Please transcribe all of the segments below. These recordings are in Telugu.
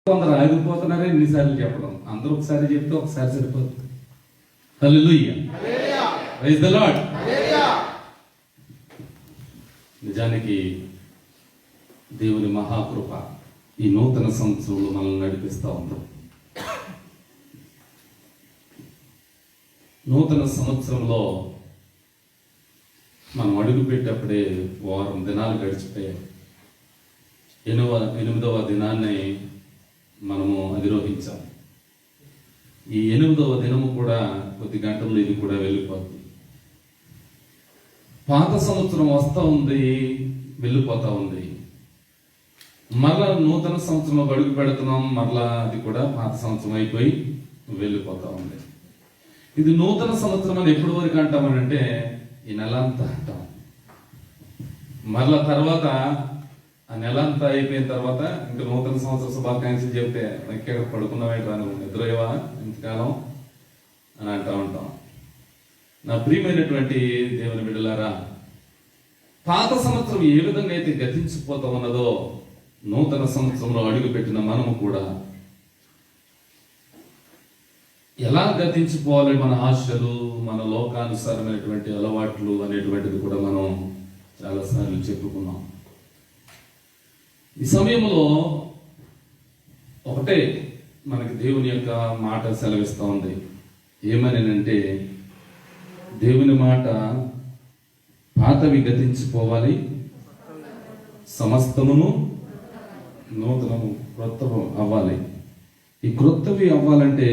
కొందరు ఆగిపోతున్నారే ఎన్నిసార్లు చెప్పడం, అందరూ ఒకసారి చెప్తే ఒకసారి సరిపోతుంది. హల్లెలూయా, ప్రైజ్ ది లార్డ్. నిజానికి దేవుని మహాకృప ఈ నూతన సంవత్సరంలో మనల్ని నడిపిస్తూ ఉంది. నూతన సంవత్సరంలో మనం అడుగు పెట్టేప్పుడే వారం దినాలు గడిచిపోయాయి. 8వ దినాన్ని మనము అధిరోహించాం. ఈ 8వ దినము కూడా కొద్ది గంటల్లో ఇది కూడా వెళ్ళిపోతుంది. పాత సంవత్సరం వస్తూ ఉంది, వెళ్ళిపోతా ఉంది. మరలా నూతన సంవత్సరంలో అడుగు పెడుతున్నాం, మరలా అది కూడా పాత సంవత్సరం అయిపోయి వెళ్ళిపోతా ఉంది. ఇది నూతన సంవత్సరం అని ఎప్పటి వరకు అంటామనంటే ఈ నెల అంతా అంటాం. మరలా తర్వాత ఆ నెల అంతా అయిపోయిన తర్వాత ఇంకా నూతన సంవత్సర శుభాకాంక్షలు చెప్తే ఎక్కడ పడుకున్నావేంటి రాను నిద్రయవా ఇంతకాలం అని అంటూ ఉంటాం. నా ప్రియమైనటువంటి దేవుని బిడ్డలారా, పాత సంవత్సరం ఏ విధంగా అయితే గతించిపోతా ఉన్నదో నూతన సంవత్సరంలో అడుగు పెట్టిన మనము కూడా ఎలా గతించిపోవాలి, మన ఆశలు, మన లోకానుసారమైనటువంటి అలవాట్లు అనేటువంటిది కూడా మనం చాలాసార్లు చెప్పుకున్నాం. ఈ సమయంలో ఒకటే మనకి దేవుని యొక్క మాట సెలవిస్తూ ఉంది. ఏమనంటే దేవుని మాట పాతవి గతించిపోవాలి, సమస్తమును నూతనము క్రొత్తము అవ్వాలి. ఈ క్రొత్తవి అవ్వాలంటే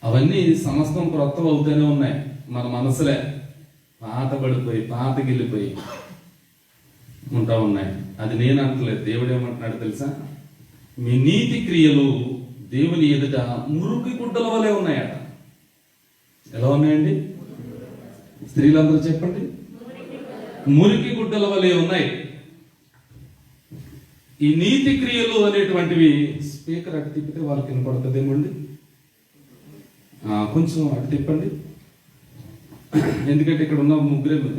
అవన్నీ సమస్తం క్రొత్తవి అవుతూనే ఉన్నాయి. మన మనసులే పాత పడిపోయి పాతగిల్లిపోయి ఉంటా ఉన్నాయి. అది నేను అంటలేదు, దేవుడు ఏమంటున్నాడు తెలుసా? మీ నీతి క్రియలు దేవుని ఎదుట మురికి గుడ్డల వలె ఉన్నాయట. ఎలా ఉన్నాయండి? స్త్రీలందరూ చెప్పండి. మురికి గుడ్డల వలె ఉన్నాయి. ఈ నీతి క్రియలు అనేటువంటివి స్పీకర్ అటు తిప్పితే వాళ్ళకి వినపడుతుంది ఏమండి? కొంచెం అటు తిప్పండి. ఎందుకంటే ఇక్కడ ఉన్న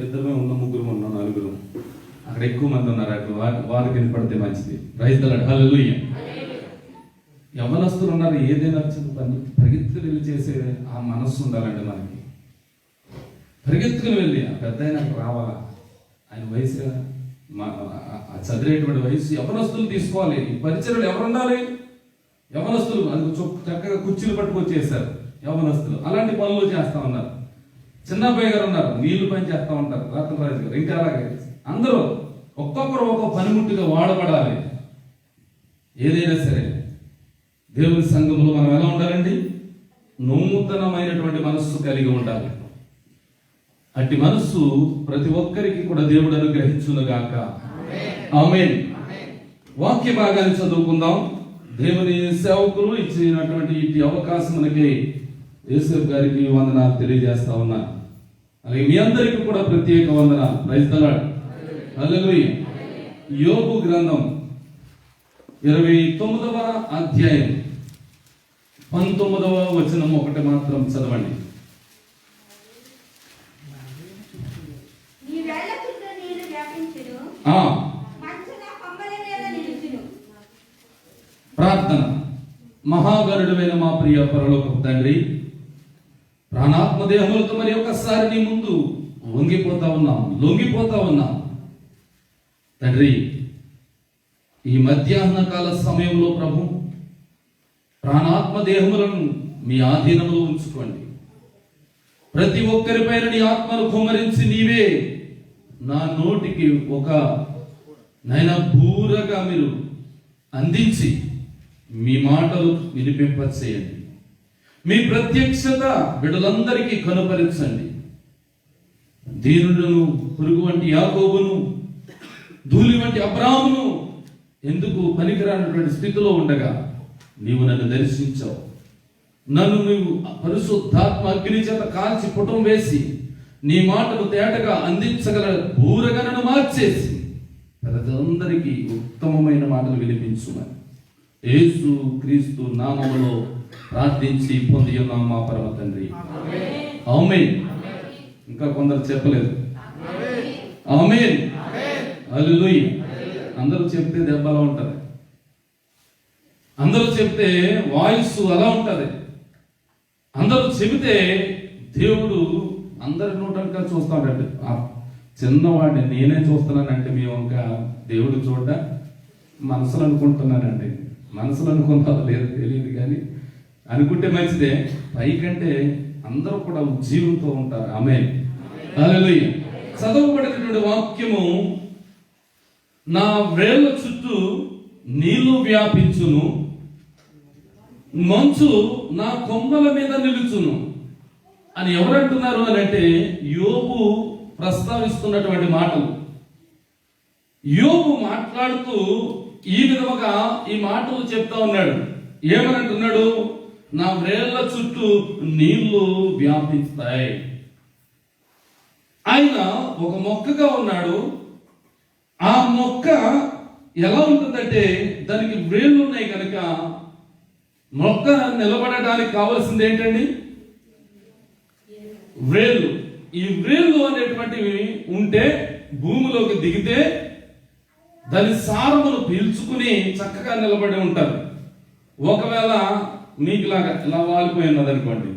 ఇద్దరమే ఉన్న ముగ్గురు ఉన్న నలుగురు, అక్కడ ఎక్కువ మంది ఉన్నారు. అక్కడ వారికి వినపడితే మంచిది. ప్రైజ్ ది లార్డ్, హల్లెలూయా. యవనస్తులు ఉన్నారు, ఏదైనా చిన్న పని పరిగెత్తుకుని వెళ్ళి చేసే ఆ మనస్సు ఉండాలండి మనకి. పరిగెత్తుకుని వెళ్ళి ఆ పెద్ద ఆయన రావాలా, ఆయన వయసు చదివేటువంటి వయసు, యవనస్తులు తీసుకోవాలి. ఈ పరిచయలు ఎవరు ఉండాలి? యవనస్తులు. అందుకు చక్కగా కుర్చీలు పట్టుకొచ్చేసారు యవనస్తులు, అలాంటి పనులు చేస్తా ఉన్నారు. చిన్నబ్బాయి గారు ఉన్నారు, నీళ్లు పని చేస్తా ఉంటారు, రత్నరాజు గారు, ఇంకా అలాగే అందరూ ఒక్కొక్కరు ఒక్కొక్క పనిముట్టుగా వాడబడాలి. ఏదైనా సరే దేవుని సంఘంలో మనం ఎలా ఉండాలండి? నూతనమైనటువంటి మనస్సు కలిగి ఉండాలి. అట్టి మనస్సు ప్రతి ఒక్కరికి కూడా దేవుడు అనుగ్రహించునుగాక. ఆమేన్. వాక్య భాగాన్ని చదువుకుందాం. దేవుని సేవకులు ఇచ్చినటువంటి ఇట్టి అవకాశం మనకి యేసఫ్ గారికి వందనాలు తెలియజేస్తా ఉన్నా. అలాగే మీ అందరికీ కూడా ప్రత్యేక వందనాలు. ప్రైజ్ ది లార్డ్, హల్లెలూయా. యోబు గ్రంథం 29వ అధ్యాయం 19వ వచనం ఒకటి మాత్రం చదవండి. ప్రార్థన. మహాగరుడమైన మా ప్రియ పరలోకపు తండ్రి, ప్రాణాత్మ దేహములతో మరి ఒకసారి నీ ముందు లొంగిపోతా ఉన్నాం తండ్రి. ఈ మధ్యాహ్న కాల సమయంలో ప్రభు ప్రాణాత్మ దేహములను మీ ఆధీనంలో ఉంచుకోండి. ప్రతి ఒక్కరిపైన నీ ఆత్మను కుమ్మరించి నీవే నా నోటికి ఒక నైనా బూరగా మీరు అందించి మీ మాటలు వినిపింపచేయండి. మీ ప్రత్యక్షత బిడ్డలందరికీ కనుపరించండి. దీనులను పురుగు వంటి యాకోబును, ధూళి వంటి అబ్రాహామును ఎందుకు పనికిరానటువంటి స్థితిలో ఉండగా నీవు నన్ను దర్శించావు. నన్ను నీవు పరిశుద్ధాత్మ అగ్ని చేత కాల్చి పుటం వేసి నీ మాటను తేటగా అందించగల బూరగా నన్ను మార్చేసి ప్రజలందరికీ ఉత్తమమైన మాటలు వినిపించుమని యేసు క్రీస్తు నామములో ప్రార్థించి పొంది ఉన్నాం మా పరమ తండ్రి. ఆమేన్. ఇంకా కొందరు చెప్పలేదు. ఆమేన్, హల్లెలూయా. అందరూ చెప్తే దెబ్బలా ఉంటారు. అందరూ చెబితే వాయిస్ అలా ఉంటుంది. అందరూ చెబితే దేవుడు అందరి నోటంకా చూస్తాడంటే, చిన్నవాడిని నేనే చూస్తున్నానంటే మేము ఇంకా దేవుడు చూడ మనసులు అనుకుంటున్నానండి. మనసులు అనుకుంటారో లేదో తెలియదు, కానీ అనుకుంటే మంచిదే. పైకంటే అందరూ కూడా ఉజ్జీవంతో ఉంటారు. ఆమేన్, హల్లెలూయా. చదవబడినటువంటి వాక్యము, నా వేళ్ళ చుట్టూ నీళ్లు వ్యాపించును, మంచు నా కొమ్మల మీద నిలుచును అని ఎవరంటున్నారు అని అంటే యోబు ప్రస్తావిస్తున్నటువంటి మాటలు. యోబు మాట్లాడుతూ ఈ విధముగా ఈ మాటలు చెప్తా ఉన్నాడు. ఏమనంటున్నాడు? నా వేళ్ళ చుట్టూ నీళ్లు వ్యాపిస్తాయి. ఆయన ఒక మొక్కగా ఉన్నాడు. ఆ మొక్క ఎలా ఉంటుందంటే దానికి వేళ్ళు ఉన్నాయి కనుక మొక్క నిలబడడానికి కావలసింది ఏంటండి? వేళ్ళు. ఈ వేళ్ళు అనేటువంటివి ఉంటే భూమిలోకి దిగితే దాని సారమును పీల్చుకుని చక్కగా నిలబడి ఉంటారు. ఒకవేళ మీకులాగా ఇలా వాలిపోయి ఉన్నది అనుకోండి,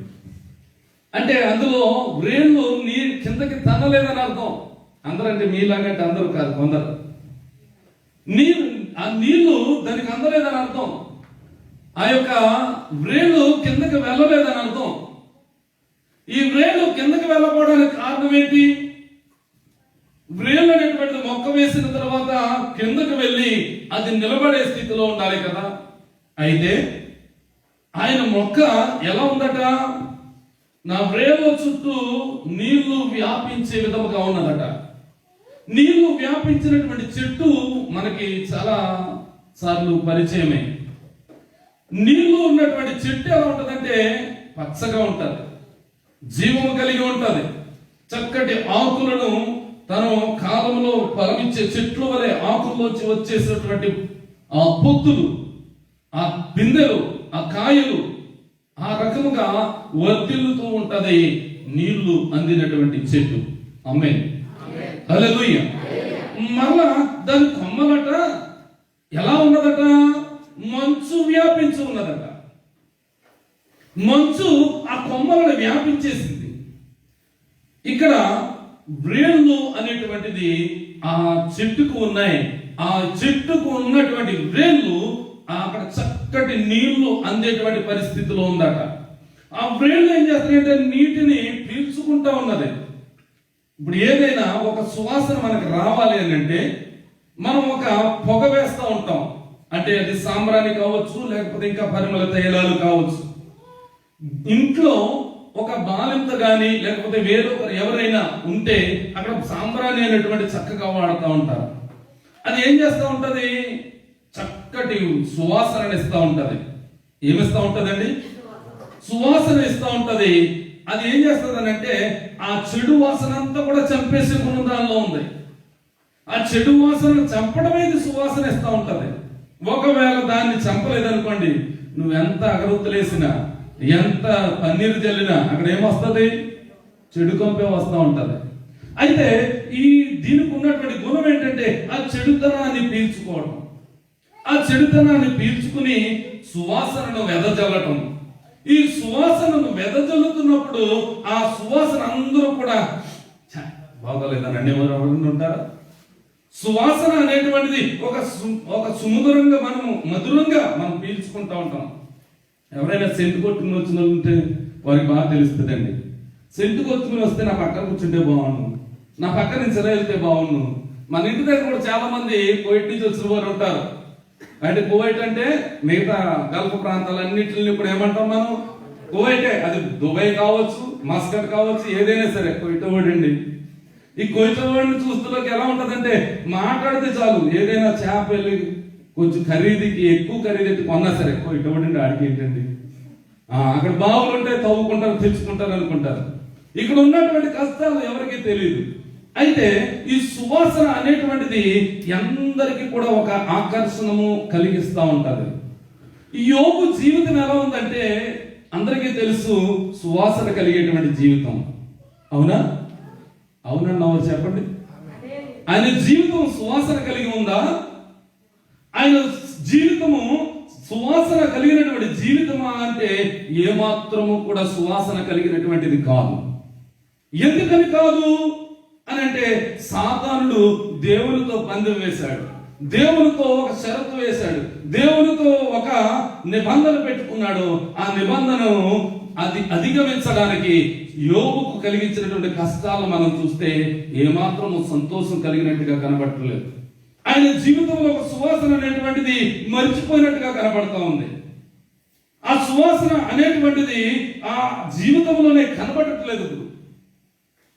అంటే అందులో వేళ్ళు నీరు కిందకి తన్నలేదని అర్థం. అందరంటే మీలాగంటే అందరూ కాదు, కొందరు. ఆ నీళ్లు దానికి అందలేదని అర్థం. ఆ యొక్క వేళ్ళు కిందకి వెళ్ళలేదని అర్థం. ఈ వేళ్ళు కిందకి వెళ్ళకపోవడానికి కారణం ఏంటి? వేళ్ళు అనేటువంటి మొక్క వేసిన తర్వాత కిందకు వెళ్ళి అది నిలబడే స్థితిలో ఉండాలి కదా. అయితే ఆయన మొక్క ఎలా ఉందట? నా వేళ్ళ చుట్టూ నీళ్లు వ్యాపించే విధముగా ఉన్నదట. నీళ్లు వ్యాపించినటువంటి చెట్టు మనకి చాలా సార్లు పరిచయమే. నీళ్లు ఉన్నటువంటి చెట్టు ఎలా ఉంటదంటే పచ్చగా ఉంటది, జీవము కలిగి ఉంటది. చక్కటి ఆకులను తన కాలంలో ఫలమిచ్చే చెట్లు వలె ఆకుల్లోంచి వచ్చేసినటువంటి ఆ పొత్తులు, ఆ పిందెలు, ఆ కాయలు ఆ రకముగా వర్ధిల్లుతూ ఉంటది నీళ్లు అందినటువంటి చెట్టు. ఆమేన్, హల్లెలూయా. మరలా దాని కొమ్మలట ఎలా ఉన్నదట? మంచు వ్యాపించి ఉన్నదట. మంచు ఆ కొమ్మలను వ్యాపించేసింది. ఇక్కడ వేళ్ళు అనేటువంటిది ఆ చెట్టుకు ఉన్నాయి. ఆ చెట్టుకు ఉన్నటువంటి వేళ్ళు అక్కడ చక్కటి నీళ్లు అందేటువంటి పరిస్థితిలో ఉందట. ఆ వేళ్ళు ఏం చేస్తాయంటే నీటిని పీల్చుకుంటా ఉన్నది. ఇప్పుడు ఏదైనా ఒక సువాసన మనకు రావాలి అని అంటే మనం ఒక పొగ వేస్తూ ఉంటాం. అంటే అది సాంబ్రాణి కావచ్చు, లేకపోతే ఇంకా పరిమళ తైలాలు కావచ్చు. ఇంట్లో ఒక బాలింత గాని లేకపోతే వేరొకరు ఎవరైనా ఉంటే అక్కడ సాంబ్రాణి అనేటువంటి చక్కగా వాడుతూ ఉంటారు. అది ఏం చేస్తూ ఉంటది? చక్కటి సువాసన ఇస్తూ ఉంటది. ఏమిస్తూ ఉంటదండి? సువాసన ఇస్తూ ఉంటది. అది ఏం చేస్తుంది అంటే ఆ చెడు వాసన అంతా కూడా చంపేసే గుణం దానిలో ఉంది. ఆ చెడు వాసనను చంపడమే సువాసన ఇస్తూ ఉంటది. ఒకవేళ దాన్ని చంపలేదనుకోండి, నువ్వెంత అగరొత్తులేసినా ఎంత పన్నీరు చల్లినా అక్కడ ఏమొస్తుంది? చెడు కొంపే వస్తూ ఉంటది. అయితే దీనికి ఉన్నటువంటి గుణం ఏంటంటే ఆ చెడుతనాన్ని పీల్చుకోవడం. ఆ చెడుతనాన్ని పీల్చుకుని సువాసనను వెదజల్లటం. ఈ సువాసనను వెదజల్లుతున్నప్పుడు ఆ సువాసన అందరూ కూడా బాగోలేదని అనేవారు ఉంటారా? సువాసన అనేటువంటిది ఒక సుమధురంగా మధురంగా మనం పీల్చుకుంటా ఉంటాం. ఎవరైనా సెంటు కొట్టుకుని వచ్చిన ఉంటే వారికి బాగా తెలుస్తుందండి. సెంటు కొట్టుకుని వస్తే నా పక్కన కూర్చుంటే బాగుండు, నా పక్కన నుంచి ఎలా వెళ్తే బాగుండు. మన ఇంటి దగ్గర కూడా చాలా మంది కువైట్ నుంచి వచ్చిన వారు ఉంటారు. అంటే కువైట్ అంటే మిగతా గల్ఫ్ ప్రాంతాలన్నింటిని ఇప్పుడు ఏమంటాం మనం? కువైటే. అది దుబాయ్ కావచ్చు, మస్కట్ కావచ్చు, ఏదైనా సరే కువైట్ వాడండి. ఈ కువైట్ వాడిని చూస్తులోకి ఎలా ఉంటదంటే మాట్లాడితే చాలు, ఏదైనా చేప వెళ్ళి కొంచెం ఖరీదుకి ఎక్కువ ఖరీదెట్టి కొన్నా సరే కువైట్ వాడండి. ఆడికి ఏంటండి, అక్కడ బావులు ఉంటే తవ్వుకుంటారు, తెచ్చుకుంటారు అనుకుంటారు. ఇక్కడ ఉన్నటువంటి కష్టాలు ఎవరికీ తెలియదు. అయితే ఈ సువాసన అనేటువంటిది అందరికీ కూడా ఒక ఆకర్షణము కలిగిస్తూ ఉంటది. ఈ యోబు జీవితం ఎలా ఉందంటే అందరికీ తెలుసు, సువాసన కలిగేటువంటి జీవితం. అవునా? అవునన్నా చెప్పండి. ఆయన జీవితం సువాసన కలిగి ఉందా? ఆయన జీవితము సువాసన కలిగినటువంటి జీవితమా అంటే ఏమాత్రము కూడా సువాసన కలిగినటువంటిది కాదు. ఎందుకని కాదు అని అంటే సాతానుడు దేవునితో పందెం వేశాడు, దేవునితో ఒక షరతు వేశాడు, దేవునితో ఒక నిబంధన పెట్టుకున్నాడు. ఆ నిబంధనను అధిగమించడానికి యోబుకు కలిగించినటువంటి కష్టాలను మనం చూస్తే ఏమాత్రము సంతోషం కలిగినట్టుగా కనబడట్లేదు. ఆయన జీవితంలో ఒక సువాసన అనేటువంటిది మర్చిపోయినట్టుగా కనబడతా ఉంది. ఆ సువాసన అనేటువంటిది ఆ జీవితంలోనే కనబడట్లేదు.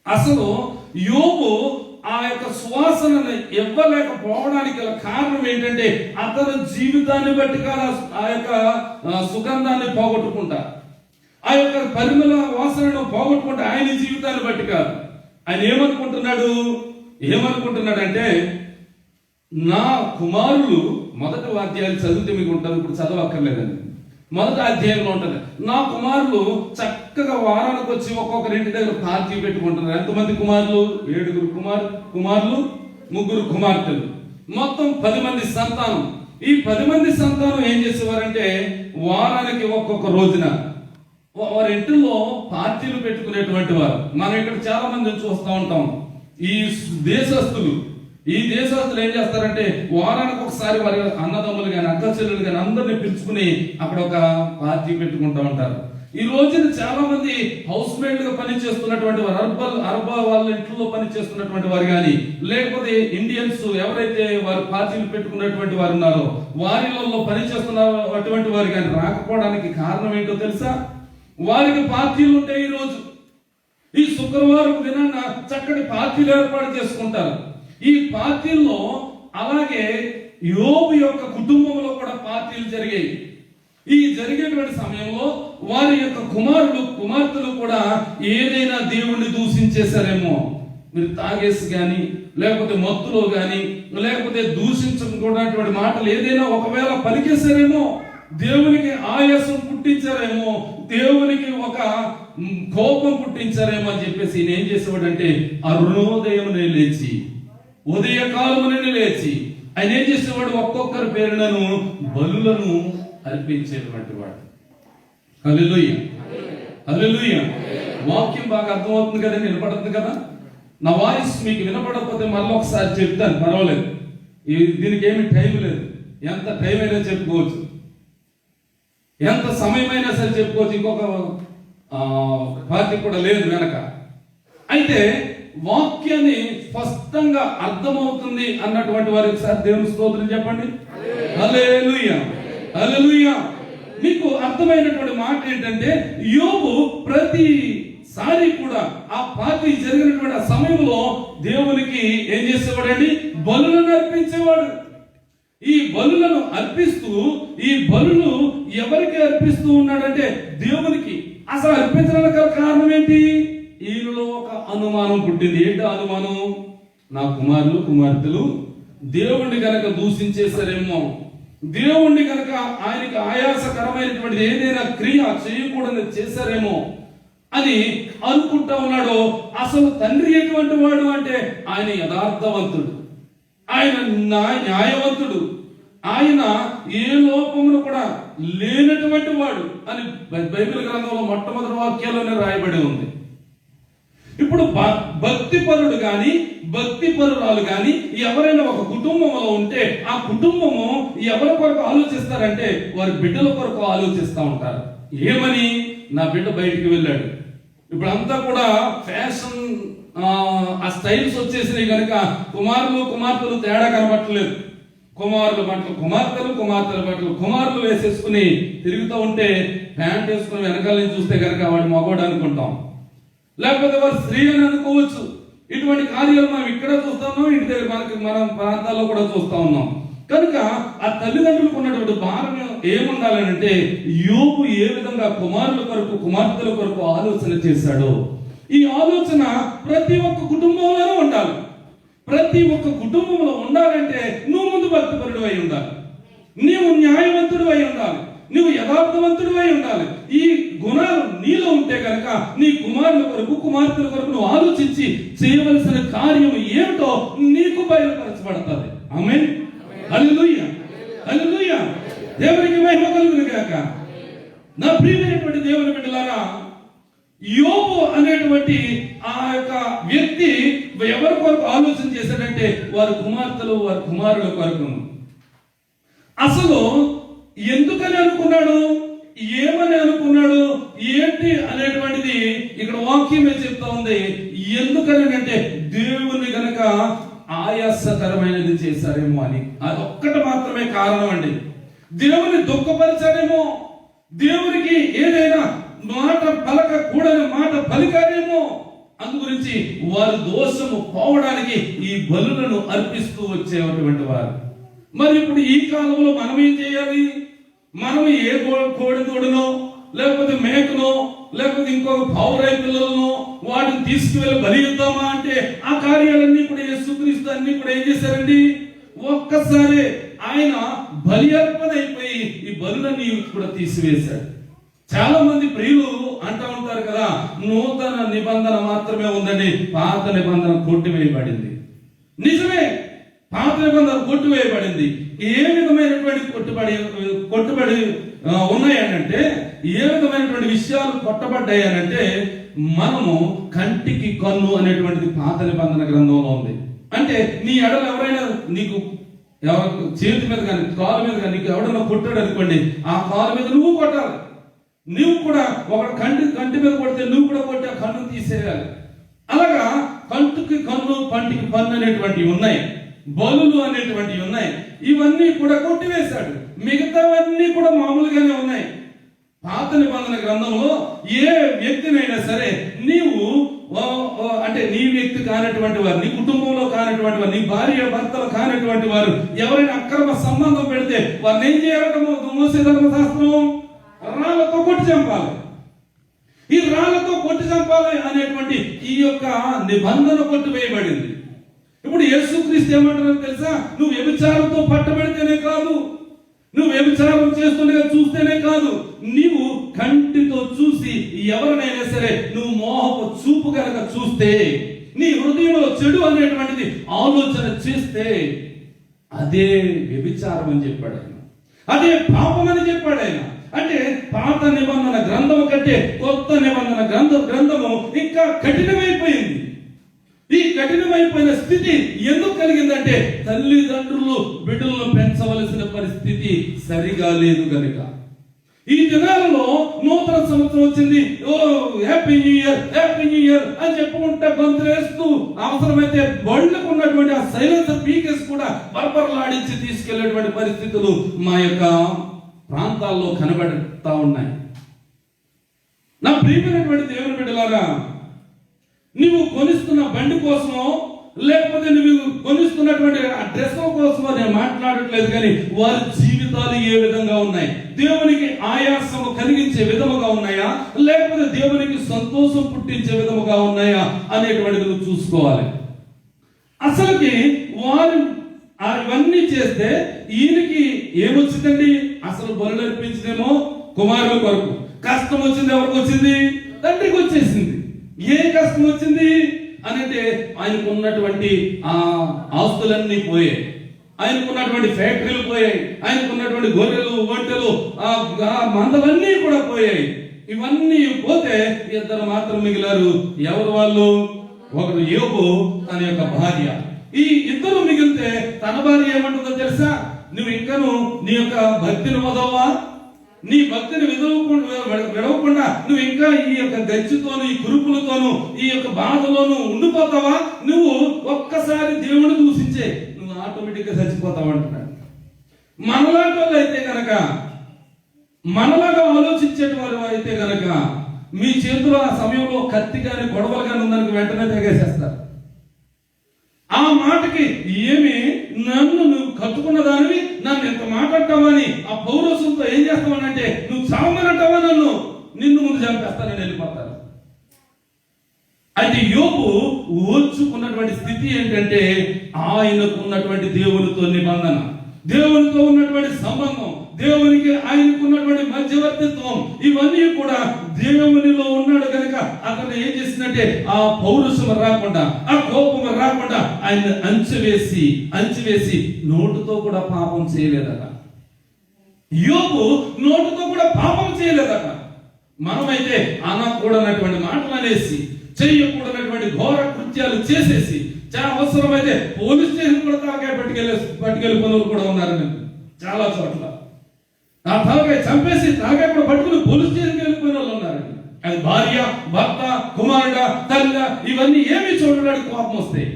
అసలు యోబు ఆ యొక్క సువాసనను ఇవ్వలేకపోవడానికి గల కారణం ఏంటంటే అతని జీవితాన్ని బట్టి కాదు ఆ యొక్క సుగంధాన్ని పోగొట్టుకుంటా, ఆ యొక్క పరిమళ వాసనను పోగొట్టుకుంటే ఆయన జీవితాన్ని బట్టి కాదు. ఆయన ఏమనుకుంటున్నాడంటే నా కుమారులు, మొదటి అధ్యాయాలు చదివితే మీకు ఉంటుంది, ఇప్పుడు చదవక్కర్లేదండి. మొదటి అధ్యాయంలో ఉంటుంది, నా కుమారులు చక్కగా వారానికి వచ్చి ఒక్కొక్కరింటి దగ్గర పార్టీ పెట్టుకుంటున్నారు. ఎంతమంది కుమారులు? 7 కుమారులు 3 కుమార్తెలు, మొత్తం 10 మంది సంతానం. ఈ 10 మంది సంతానం ఏం చేసేవారంటే వారానికి ఒక్కొక్క రోజున వారి ఇంటిలో పార్టీలు పెట్టుకునేటువంటి వారు. మనం ఇక్కడ చాలా మంది చూస్తూ ఉంటాం. ఈ దేశస్తులు ఏం చేస్తారంటే వారానికి ఒకసారి వారి అన్నదమ్ములు కానీ అక్క చెల్లెలు కానీ అందరినీ పిలుచుకుని అక్కడ ఒక పార్టీ పెట్టుకుంటూ ఉంటారు. ఈ రోజున చాలా మంది హౌస్ మేడ్ గా పని చేస్తున్నటువంటి వారు, అరబ్ వాళ్ళ ఇంట్లో పని చేస్తున్నటువంటి వారు కానీ, లేకపోతే ఇండియన్స్ ఎవరైతే వారు పార్టీలు పెట్టుకున్నటువంటి వారు ఉన్నారో వారిలో పని చేస్తున్నటువంటి వారు కానీ రాకపోవడానికి కారణం ఏంటో తెలుసా? వారికి పార్టీలు ఉంటాయి. ఈ రోజు ఈ శుక్రవారం దినాన చక్కటి పార్టీలు ఏర్పాటు చేసుకుంటారు. ఈ పార్టీల్లో అలాగే యోబు యొక్క కుటుంబంలో కూడా పార్టీలు జరిగాయి. ఈ జరిగేటువంటి సమయంలో వారి యొక్క కుమార్తెలు కూడా ఏదైనా దేవుణ్ణి దూషించేశారేమో, మీరు తాగేసి కానీ లేకపోతే మత్తులో కానీ లేకపోతే దూషించకూడనటువంటి మాటలు ఏదైనా ఒకవేళ పలికేశారేమో, దేవునికి ఆయాసం పుట్టించారేమో, దేవునికి ఒక కోపం పుట్టించారేమో అని చెప్పేసి ఈయన ఏం చేసేవాడంటే అరుణోదయమునే లేచి, ఉదయకాలమునే లేచి ఆయన ఏం చేసేవాడు? ఒక్కొక్కరి పేరులను బలులను అర్పించేటువంటి వాడు. హల్లెలూయా, హల్లెలూయా. వాక్యం బాగా అర్థమవుతుంది కదా, వినపడుతుంది కదా. నా వాయిస్ మీకు వినపడకపోతే మళ్ళీ ఒకసారి చెప్తాను, పర్వాలేదు. దీనికి ఏమి టైం లేదు, ఎంత టైం అయినా చెప్పుకోవచ్చు, ఎంత సమయమైనా సరే చెప్పుకోవచ్చు. ఇంకొక పార్టీ కూడా లేదు వెనక. అయితే వాక్యాన్ని స్పష్టంగా అర్థమవుతుంది అన్నటువంటి వారికి సార్ దేవుని స్తోత్రం చెప్పండి. హల్లెలూయా, హల్లెలూయా. మీకు అర్థమైనటువంటి మాట ఏంటంటే యోబు ప్రతిసారి కూడా ఆ పార్టీ జరిగినటువంటి ఆ సమయంలో దేవునికి ఏం చేసేవాడండి? బలులను అర్పించేవాడు. ఈ బలులను అర్పిస్తూ, ఈ బలులు ఎవరికి అర్పిస్తూ ఉన్నాడంటే దేవునికి. అసలు అర్పించడానికి కారణం ఏంటి? ఈయనలో ఒక అనుమానం పుట్టింది. ఏంటి అనుమానం? నా కుమార్తెలు దేవుణ్ణి కనుక దూషించేశారేమో, దేవుణ్ణి కనుక ఆయనకి ఆయాసకరమైనటువంటి ఏదైనా క్రియ చేయకూడని చేశారేమో అని అనుకుంటా ఉన్నాడు. అసలు తండ్రి ఎటువంటి వాడు అంటే ఆయన యథార్థవంతుడు, ఆయన న్యాయవంతుడు, ఆయన ఏ లోపమును కూడా లేనటువంటి వాడు అని బైబిల్ గ్రంథంలో మొట్టమొదటి వాక్యాల్లోనే రాయబడి ఉంది. ఇప్పుడు భక్తిపరుడు గాని భక్తిపరురాలు గాని ఎవరైనా ఒక కుటుంబంలో ఉంటే ఆ కుటుంబము ఎవరి కొరకు ఆలోచిస్తారంటే వారి బిడ్డల కొరకు ఆలోచిస్తూ ఉంటారు. ఏమని? నా బిడ్డ బయటికి వెళ్ళాడు. ఇప్పుడు అంతా కూడా ఫ్యాషన్, ఆ స్టైల్స్ వచ్చేసినాయి కనుక కుమార్తెలు తేడా కనబట్టలేదు. కుమారుల బట్టలు కుమార్తెలు, కుమార్తెల బట్టలు కుమారులు వేసేసుకుని తిరుగుతూ ఉంటే ప్యాంట్ వేసుకుని వెనకాల నుంచి చూస్తే కనుక వాడు మగవాడు అనుకుంటాం, లేకపోతే వారు స్త్రీ అని అనుకోవచ్చు. ఇటువంటి కార్యాలు మనం ఇక్కడ చూస్తా ఉన్నాం, ఇంటి దగ్గర మన ప్రాంతాల్లో కూడా చూస్తా ఉన్నాం. కనుక ఆ తల్లిదండ్రులకు ఉన్నటువంటి భారం ఏముండాలని అంటే యోబు ఏ విధంగా కుమారుల కొరకు కుమార్తెల కొరకు ఆలోచన చేశాడో ఈ ఆలోచన ప్రతి ఒక్క కుటుంబంలోనే ఉండాలి. ప్రతి ఒక్క కుటుంబంలో ఉండాలంటే నువ్వు ముందు భక్తిపరుడు అయి ఉండాలి, నీవు న్యాయవంతుడు అయి ఉండాలి, నువ్వు యథార్థవంతుడు అయి ఉండాలి. ఈ గుణాలు నీలో ఉంటే కనుక నీ కుమారుల కొరకు కుమార్తెల కొరకు నువ్వు ఆలోచించి చేయవలసిన కార్యం ఏమిటో నీకు బయలుపరచబడుతుంది. ఆమేన్, హల్లెలూయా, హల్లెలూయా. దేవునికి మహిమ కలుగును గాక. నా ప్రియమైనటువంటి దేవుని బిడ్డలారా, యోబు అనేటువంటి ఆ యొక్క వ్యక్తి ఎవరి కొరకు ఆలోచన చేశాడంటే వారి కుమార్తెలు, వారి కుమారుల కొరకు. అసలు ఎందుకని అనుకున్నాడు, ఏమని అనుకున్నాడు, ఏంటి అనేటువంటిది ఇక్కడ వాక్యమే చెప్తా ఉంది. ఎందుకని అంటే దేవుని గనక ఆయాసకరమైనది చేశారేమో అని. అది ఒక్కటి మాత్రమే కారణం అండి. దేవుని దుఃఖపరిచారేమో, దేవునికి ఏదైనా మాట పలకకూడని మాట పలికారేమో. అందు గురించి వారి దోషము పోవడానికి ఈ బలులను అర్పిస్తూ వచ్చేటువంటి వారు. మరి ఇప్పుడు ఈ కాలంలో మనం ఏం చేయాలి? మనం ఏ కోడిదూడనో లేకపోతే మేకనో లేకపోతే ఇంకొక పౌరై పిల్లలను వాటిని తీసుకువెళ్ళి బలి ఇద్దామా అంటే ఆ కార్యాలన్నీ కూడా యేసుక్రీస్తు అన్ని కూడా ఏం చేశారండి? ఒక్కసారి ఆయన బలి అర్పణ అయిపోయి ఈ బలులన్నీ కూడా తీసివేశాడు. చాలా మంది ప్రియులు అంటూ ఉంటారు కదా, నూతన నిబంధన మాత్రమే ఉందండి, పాత నిబంధన కొట్టివేయబడింది. నిజమే, పాత నిబంధన కొట్టివేయబడింది. ఏ విధమైనటువంటి కొట్టుబడి ఉన్నాయనంటే, ఏ విధమైనటువంటి విషయాలు కొట్టబడ్డాయనంటే, మనము కంటికి కన్ను అనేటువంటిది పాత నిబంధన గ్రంథంలో ఉంది. అంటే నీ ఎడల ఎవరైనా నీకు చేతి మీద కానీ కాలు మీద కానీ నీకు ఎవడన్నా కొట్టాడు అనుకోండి, ఆ కాలు మీద నువ్వు కొట్టాలి. నువ్వు కూడా ఒక కంటి మీద కొడితే నువ్వు కూడా కొట్టి ఆ కన్ను తీసేయాలి. అలాగా కంటికి కన్ను పంటికి పన్ను అనేటువంటివి ఉన్నాయి, బలులు అనేటువంటివి ఉన్నాయి. ఇవన్నీ కూడా కొట్టివేశాడు. మిగతావన్నీ కూడా మామూలుగానే ఉన్నాయి. పాత నిబంధన గ్రంథంలో ఏ వ్యక్తినైనా సరే నీవు అంటే నీ వ్యక్తి కానటువంటి వారు, నీ కుటుంబంలో కానటువంటి వారు, నీ భార్య భర్తలు కానటువంటి వారు ఎవరైనా అక్రమ సంబంధం పెడితే వారిని ఏం చేయాలంటే మోసే ధర్మశాస్త్రం రాళ్లతో కొట్టి చంపాలి. ఈ రాళ్లతో కొట్టి చంపాలి అనేటువంటి ఈ యొక్క నిబంధన కొట్టివేయబడింది. ఇప్పుడు యేసుక్రీస్తు ఏమంటారో తెలుసా? నువ్వు వ్యభిచారంతో పట్టబడితేనే కాదు, నువ్వు వ్యభిచారం చేస్తుండగా చూస్తేనే కాదు, నీవు కంటితో చూసి ఎవరినైనా సరే నువ్వు మోహపు చూపు కనుక చూస్తే, నీ హృదయంలో చెడు అనేటువంటిది ఆలోచన చేస్తే అదే వ్యభిచారం అని చెప్పాడు ఆయన, అదే పాపం అని చెప్పాడు ఆయన. అంటే పాత నిబంధన గ్రంథము కంటే కొత్త నిబంధన గ్రంథము ఇంకా కఠినమైపోయింది. ఈ కఠినమైపోయిన స్థితి ఎందుకు కలిగిందంటే తల్లిదండ్రులు బిడ్డలను పెంచవలసిన పరిస్థితి సరిగా లేదు కనుక. ఈ దినాలలో నూతన సంవత్సరం వచ్చింది, ఓ happy new year, happy new year అని చెప్పుకుంటే గొంతులేస్తూ అవసరమైతే బళ్ళకు ఉన్నటువంటి ఆ సైలెన్సర్ పీకెస్ కూడా బర్బర్లాడించి తీసుకెళ్లేటువంటి పరిస్థితులు మా యొక్క ప్రాంతాల్లో కనబడుతూ ఉన్నాయి. నా ప్రియమైనటువంటి దేవుని బిడ్డలారా, నువ్వు కొనిస్తున్న బండి కోసమో లేకపోతే నువ్వు కొనిస్తున్నటువంటి ఆ డ్రెస్ కోసమో నేను మాట్లాడట్లేదు, కానీ వారి జీవితాలు ఏ విధంగా ఉన్నాయి, దేవునికి ఆయాసము కలిగించే విధముగా ఉన్నాయా లేకపోతే దేవునికి సంతోషం పుట్టించే విధముగా ఉన్నాయా అనేటువంటిది నువ్వు చూసుకోవాలి. అసలుకి వారు ఇవన్నీ చేస్తే ఈయనకి ఏమొచ్చిందండి? అసలు బలులు అర్పించిందేమో కుమారుల కొరకు, కష్టం వచ్చింది ఎవరికి వచ్చింది? తండ్రికి వచ్చేసింది. ఏ కష్టం వచ్చింది అంటే ఆయనకు ఉన్నటువంటి ఆ ఆస్తులన్నీ పోయాయి, ఆయనకు ఉన్నటువంటి ఫ్యాక్టరీలు పోయాయి, ఆయనకు ఉన్నటువంటి గొర్రెలు ఒంటెలు ఆ మందలన్నీ కూడా పోయాయి. ఇవన్నీ పోతే ఇద్దరు మాత్రం మిగిలారు. ఎవరు వాళ్ళు? ఒకరు యోబు, తన యొక్క భార్య. ఈ ఇద్దరు మిగిలితే తన భార్య ఏమంటుందో తెలుసా? నువ్వు ఇంకను నీ యొక్క భక్తిని వదవా? నీ భక్తిని విడవకుండా నువ్వు ఇంకా ఈ యొక్క గచ్చితోను ఈ కురుపులతోను ఈ యొక్క బాధలోను ఉండిపోతావా? నువ్వు ఒక్కసారి దేవుని దూషించే నువ్వు ఆటోమేటిక్ గా చచ్చిపోతావు అంటున్నాడు. మనలాంటి వాళ్ళు అయితే గనక, మనలాగా ఆలోచించేటి వారు అయితే గనక మీ చేతిలో ఆ సమయంలో కత్తి కానీ గొడవలు కానీ ఉందని వెంటనే తెగేసేస్తారు. ఆ మాటకి ఏమి నన్ను నువ్వు కట్టుకున్న దానివి నన్ను ఎంత మాట్లాడతావని ఆ పౌరసంతో ఏం చేస్తావనంటే నువ్వు చావమనంటావా, నిన్ను ముందు చంపేస్తానని వెళ్ళిపోతారు. అయితే యోబు ఓర్చుకున్నటువంటి స్థితి ఏంటంటే ఆయనకు ఉన్నటువంటి దేవునితో నిబంధన, దేవునితో ఉన్నటువంటి సంబంధం, దేవునికి ఆయనకు ఉన్నటువంటి మధ్యవర్తిత్వం, ఇవన్నీ కూడా దేవునిలో ఉన్నాడు కనుక అతను ఏం చేసిందంటే ఆ పౌరుషం రాకుండా ఆ కోపం రాకుండా ఆయన అంచువేసి నోటుతో కూడా పాపం చేయలేదట. యోబు నోటితో కూడా పాపం చేయలేదట. మనమైతే అనకూడనటువంటి మాటలు అనేసి, చేయకూడనటువంటి ఘోర కృత్యాలు చేసేసి, చాలా అవసరమైతే పోలీస్ స్టేషన్ కూడా తలకాయ పట్టుకెళ్ళిపోయిన వాళ్ళు కూడా ఉన్నారండి చాలా చోట్ల. ఆ తలకాయ చంపేసి తలకాయ కూడా పట్టుకుని పోలీస్ స్టేషన్కి వెళ్ళిపోయిన వాళ్ళు ఉన్నారండి. అది భార్య, భర్త, కుమారుడ, తల్లి ఇవన్నీ ఏమీ చూడడానికి కోపం వస్తాయి.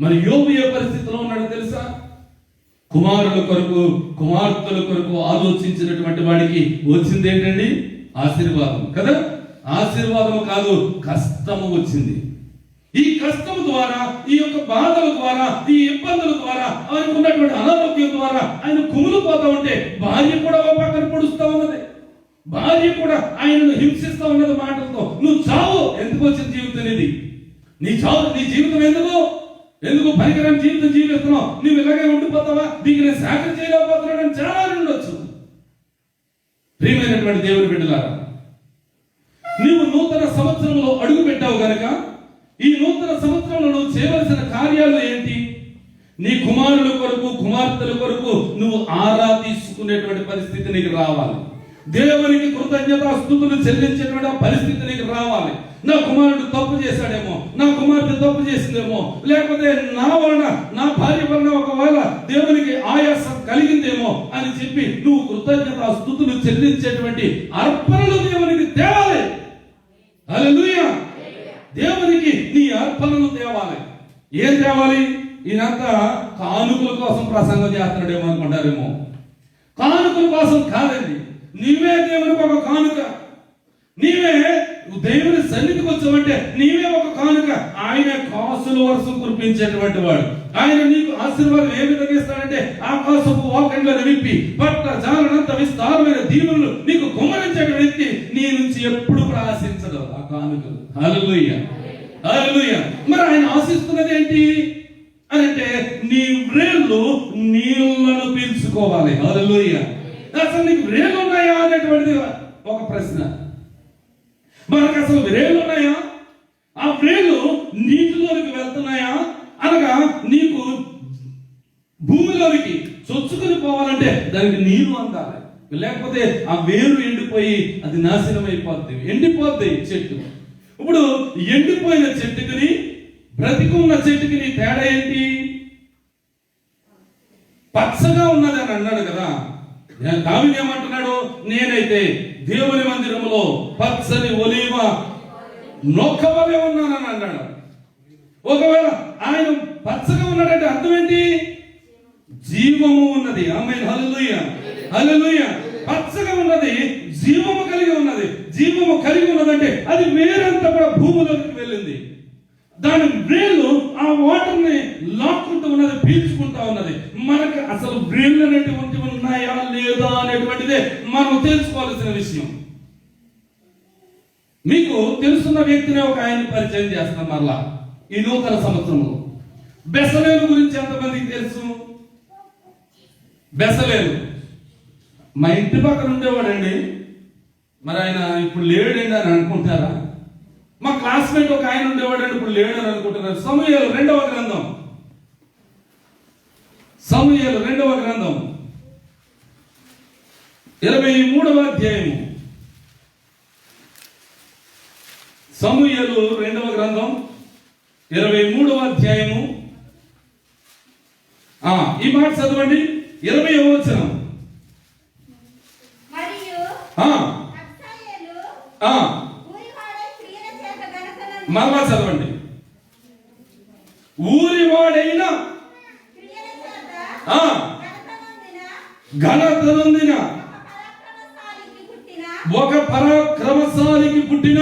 మరి యోబు ఏ పరిస్థితిలో ఉన్నాడో తెలుసా? కుమారుల కొరకు, కుమార్తెల కొరకు ఆలోచించినటువంటి వాడికి వచ్చింది ఏంటండి? ఆశీర్వాదం కదా. ఆశీర్వాదము కాదు, కష్టము వచ్చింది. ఈ కష్టం ద్వారా, ఈ యొక్క బాధల ద్వారా, ఈ ఇబ్బందుల ద్వారా, ఆయనకు ఉన్నటువంటి అనారోగ్యం ద్వారా ఆయన కుమిలిపోతా ఉంటే భార్య కూడా ఒక పక్కన పొడుస్తూ ఉన్నది. భార్య కూడా ఆయనను హింసిస్తూ ఉన్నది మాటలతో. నువ్వు చావు, ఎందుకు వచ్చిన జీవితం ఇది? నీ చావు, నీ జీవితం ఎందుకు పనికిరాని జీవితం జీవిస్తున్నావు? నువ్వు ఇలాగే ఉండిపోతావా? దీనికి నేను సాకరి చేయలేకపోతున్నాడని చాలా ఉండొచ్చు. ప్రియమైనటువంటి దేవుని బిడ్డలారా, నీవు నూతన సంవత్సరంలో అడుగు పెట్టావు గనక ఈ నూతన సంవత్సరంలో నువ్వు చేయవలసిన కార్యాలు ఏంటి? నీ కుమారుల కొరకు, కుమార్తెల కొరకు నువ్వు ఆరాధించుకునేటువంటి పరిస్థితి నీకు రావాలి. దేవునికి కృతజ్ఞతాస్తుతులు చెల్లించేటువంటి పరిస్థితి నీకు రావాలి. నా కుమారుడు తప్పు చేశాడేమో, నా కుమార్తె తప్పు చేసిందేమో, లేకపోతే నా వలన, నా భార్య వలన ఒకవేళ దేవునికి ఆయాసం కలిగిందేమో అని చెప్పి నువ్వు కృతజ్ఞతాస్తుతులు చెల్లించేటువంటి అర్పణలు దేవునికి తేవాలి. హల్లెలూయా. దేవునికి నీ అర్పణలు తేవాలి. ఏం తేవాలి? ఈయనంతా కానుకల కోసం ప్రసంగం చేస్తున్నాడేమో అనుకుంటారేమో. కానుకల కోసం కాదండి. నీవే దేవునికి ఒక కానుక. నీవే దేవుని సన్నిధికి వచ్చావంటే నీవే ఒక కానుక. ఆయన కాసుల వర్షం కురిపించేటువంటి వాడు. ఆయన నీకు ఆశీర్వాదం ఏ విధంగా ఇస్తాడంటే ఆకాశపు వాకండ్లను విప్పి పట్ల జాలనంత విస్తారమైన దీవులను నీకు కుమ్మరించేటువంటి వ్యక్తి నీ నుంచి ఎప్పుడు కూడా ఆశించడు ఆ కానుకలు. హల్లెలూయా, హల్లెలూయా. మరి ఆయన ఆశిస్తున్నది ఏంటి అని అంటే నీ వ్రేళ్ళు నీళ్లను పీల్చుకోవాలి. హల్లెలూయా. అసలు నీకు వ్రేళ్ళు ఉన్నాయా అనేటువంటిది ఒక ప్రశ్న. మనకు అసలు వ్రేళ్ళు ఉన్నాయా? ఆ వ్రేళ్ళు నీటిలోనికి వెళ్తున్నాయా? అనగా నీకు భూమిలోనికి చొచ్చుకుని పోవాలంటే దానికి నీరు అందాలి. లేకపోతే ఆ వేరు ఎండిపోయి అది నాశనం అయిపోద్ది, ఎండిపోద్ది చెట్టు. ఇప్పుడు ఎండిపోయిన చెట్టుకుని బ్రతికున్న చెట్టుకి తేడా ఏంటి? పచ్చగా ఉన్నది అని అన్నాడు కదా. దావీదు ఏమంటున్నాడు? నేనైతే దేవుని మందిరములో పచ్చని ఒలీవ నొక్కవలే ఉన్నానని అన్నాడు. ఒకవేళ ఆయన పచ్చగా ఉన్నాడంటే అర్థం ఏంటి? జీవము ఉన్నది. ఆమేన్, హల్లెలూయా, హల్లెలూయా. పచ్చగా ఉన్నది, జీవము కలిగి ఉన్నది. జీవము కలిగి ఉన్నదంటే అది వేరంతా కూడా భూమిలోకి వెళ్ళింది. దాని బ్రేలు ఆ వాటర్ ని లాక్కుంటూ ఉన్నది, పీల్చుకుంటా ఉన్నది. మనకు అసలు బ్రేలు అనేటువంటివి ఉన్నాయా లేదా అనేటువంటిదే మనం తెలుసుకోవాల్సిన విషయం. మీకు తెలుసున్న వ్యక్తిని ఒక ఆయన పరిచయం చేస్తాం మరలా ఈ నూతన సంవత్సరంలో. బెసలేలు గురించి ఎంతమందికి తెలుసు? బెసలేలు మా ఇంటి పక్కన ఉండేవాడండి. మరి ఆయన ఇప్పుడు లేడండి అని అనుకుంటారా? మా క్లాస్మేట్ ఒక ఆయన ఉండేవాడు, ఇప్పుడు లేడని అనుకుంటున్నారు. సమూయేలు రెండవ గ్రంథం, సమూయేలు రెండవ గ్రంథం 23వ అధ్యాయము. సమూయేలు రెండవ గ్రంథం 23వ అధ్యాయము. ఈ మాట చదవండి, 20వ వచనం. మరలా చదవండి. ఊరివాడైన ఘనతనొందిన ఒక పరాక్రమశాలికి పుట్టిన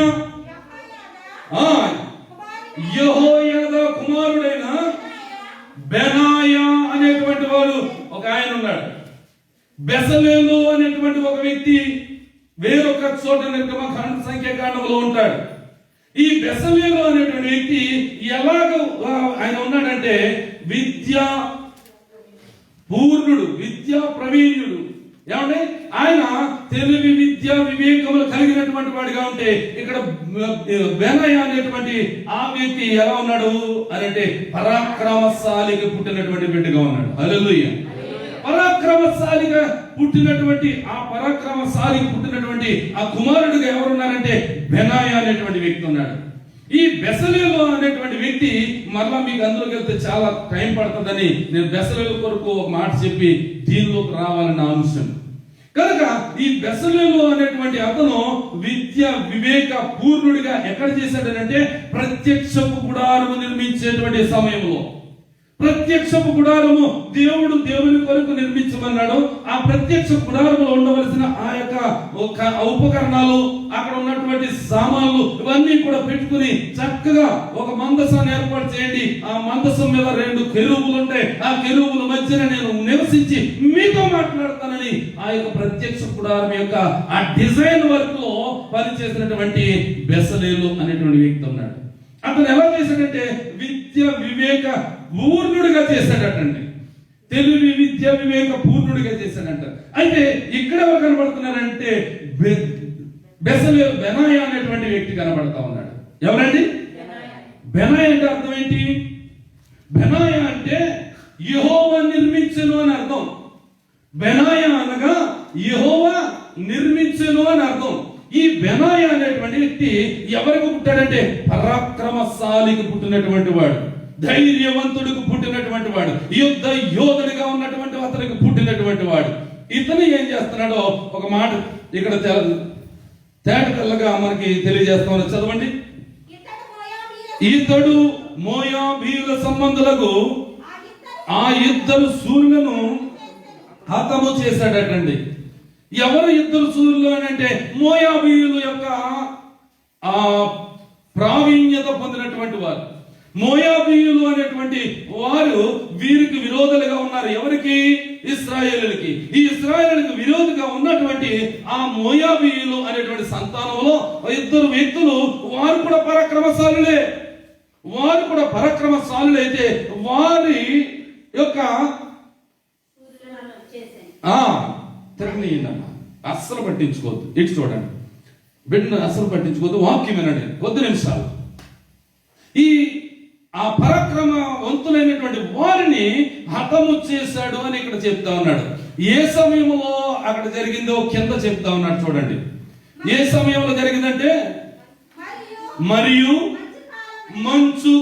యెహోయాదా కుమారుడైన బెనాయా అనేటువంటి వాడు ఒక ఆయన ఉన్నాడు. బెసలేలు అనేటువంటి ఒక వ్యక్తి వేరొక చోట నిర్గమకాండ సంఖ్యాకాండంలో ఉంటాడు. ఈ బెసలేలు అనేటువంటి వ్యక్తి ఎలాగ ఆయన ఉన్నాడంటే విద్యా పూర్ణుడు, విద్యా ప్రవీణుడు. ఏమంటే ఆయన తెలివి, విద్యా వివేకములు కలిగినటువంటి వాడిగా ఉంటే ఇక్కడ బెనయ అనేటువంటి ఆ వ్యక్తి ఎలా ఉన్నాడు అని అంటే పరాక్రమశాలికి పుట్టినటువంటి బిడ్డగా ఉన్నాడు. హల్లెలూయా, పరాక్రమశాలిగా పుట్టినటువంటి ఆ కుమారుడిగా ఎవరున్నారంటే బెనాయా అనేటువంటి వ్యక్తి ఉన్నాడు. ఈ బెసలేలు అనేటువంటి వ్యక్తి, మరలా మీకు అందులోకి వెళ్తే చాలా టైం పడుతుందని నేను బెసలేలు కొరకు ఒక మాట చెప్పి దీనిలోకి రావాలని నా అంశం. కనుక ఈ బెసలేలు అనేటువంటి అతను విద్య వివేక పూర్ణుడిగా ఎక్కడ చేశాడనంటే ప్రత్యక్షపు గుడారము నిర్మించేటువంటి సమయంలో, ప్రత్యక్షపు గుడారము దేవుని కొరకు నిర్మించమన్నాడు. ఆ ప్రత్యక్ష గుడారములో ఉండవలసిన ఆ యొక్క ఉపకరణాలు, అక్కడ ఉన్నటువంటి సామాన్లు ఇవన్నీ కూడా పెట్టుకుని చక్కగా ఒక మందసాన్ని ఏర్పాటు చేయండి. ఆ మందసం మీద 2 కెరూబులు ఉంటాయి. ఆ కెరూబుల మధ్యన నేను నివసించి మీతో మాట్లాడతానని ఆ యొక్క ప్రత్యక్ష గుడారం యొక్క ఆ డిజైన్ వర్క్ లో పనిచేసినటువంటి బెసలేలు అనేటువంటి వ్యక్తి ఉన్నాడు. అతను ఎలా చేశాడంటే విద్య వివేక పూర్ణుడిగా చేశాడటండి. తెలివి విద్య వివేక పూర్ణుడిగా చేశాడంట. అయితే ఇక్కడ ఎవరు కనబడుతున్నారంటే బెనాయా అనేటువంటి వ్యక్తి కనబడతా ఉన్నాడు. ఎవరండి? బెనాయా అంటే అర్థం ఏంటి? బెనాయా అంటే యెహోవా నిర్మించెను అని అర్థం. బెనాయా అనగా యెహోవా నిర్మించెను అని అర్థం. ఈ బెనాయా అనేటువంటి వ్యక్తి ఎవరికి పుట్టాడంటే పరాక్రమశాలికి పుట్టినటువంటి వాడు, ధైర్యవంతుడికి పుట్టినటువంటి వాడు, యుద్ధ యోధుడిగా ఉన్నటువంటి అతనికి పుట్టినటువంటి వాడు. ఇతను ఏం చేస్తున్నాడో ఒక మాట ఇక్కడ తేట తెల్లగా మనకి తెలియజేస్తామని చదవండి. ఇతడు మోయాబీయుల సంబంధులకు ఆ 2 శూరులను హతము చేశాడటండి. ఎవరు 2 శూరులు అంటే మోయాబీయుల యొక్క ఆ ప్రావీణ్యత పొందినటువంటి వారు. మోయాబీయులు అనేటువంటి వారు వీరికి విరోధులుగా ఉన్నారు. ఎవరికి? ఇశ్రాయేలులకి. ఈ ఇశ్రాయేలులకు విరోధిగా ఉన్నటువంటి ఆ మోయాబీయులు అనేటువంటి సంతానంలో 2 వ్యక్తులు, వారు కూడా పరాక్రమశాలులైతే వారి యొక్క తిరగనీయండి. అస్సలు పట్టించుకోవద్దు. ఇటు చూడండి, బిడ్డను అస్సలు పట్టించుకోవద్దు. వాక్యం వినండి కొద్ది నిమిషాలు. ఆ పరాక్రమవంతులైనటువంటి వారిని హతము చేశాడు అని ఇక్కడ చెప్తా ఉన్నాడు. ఏ సమయంలో అక్కడ జరిగిందో కింద చెప్తా ఉన్నాడు చూడండి. ఏ సమయంలో జరిగిందంటే మరియు మంచు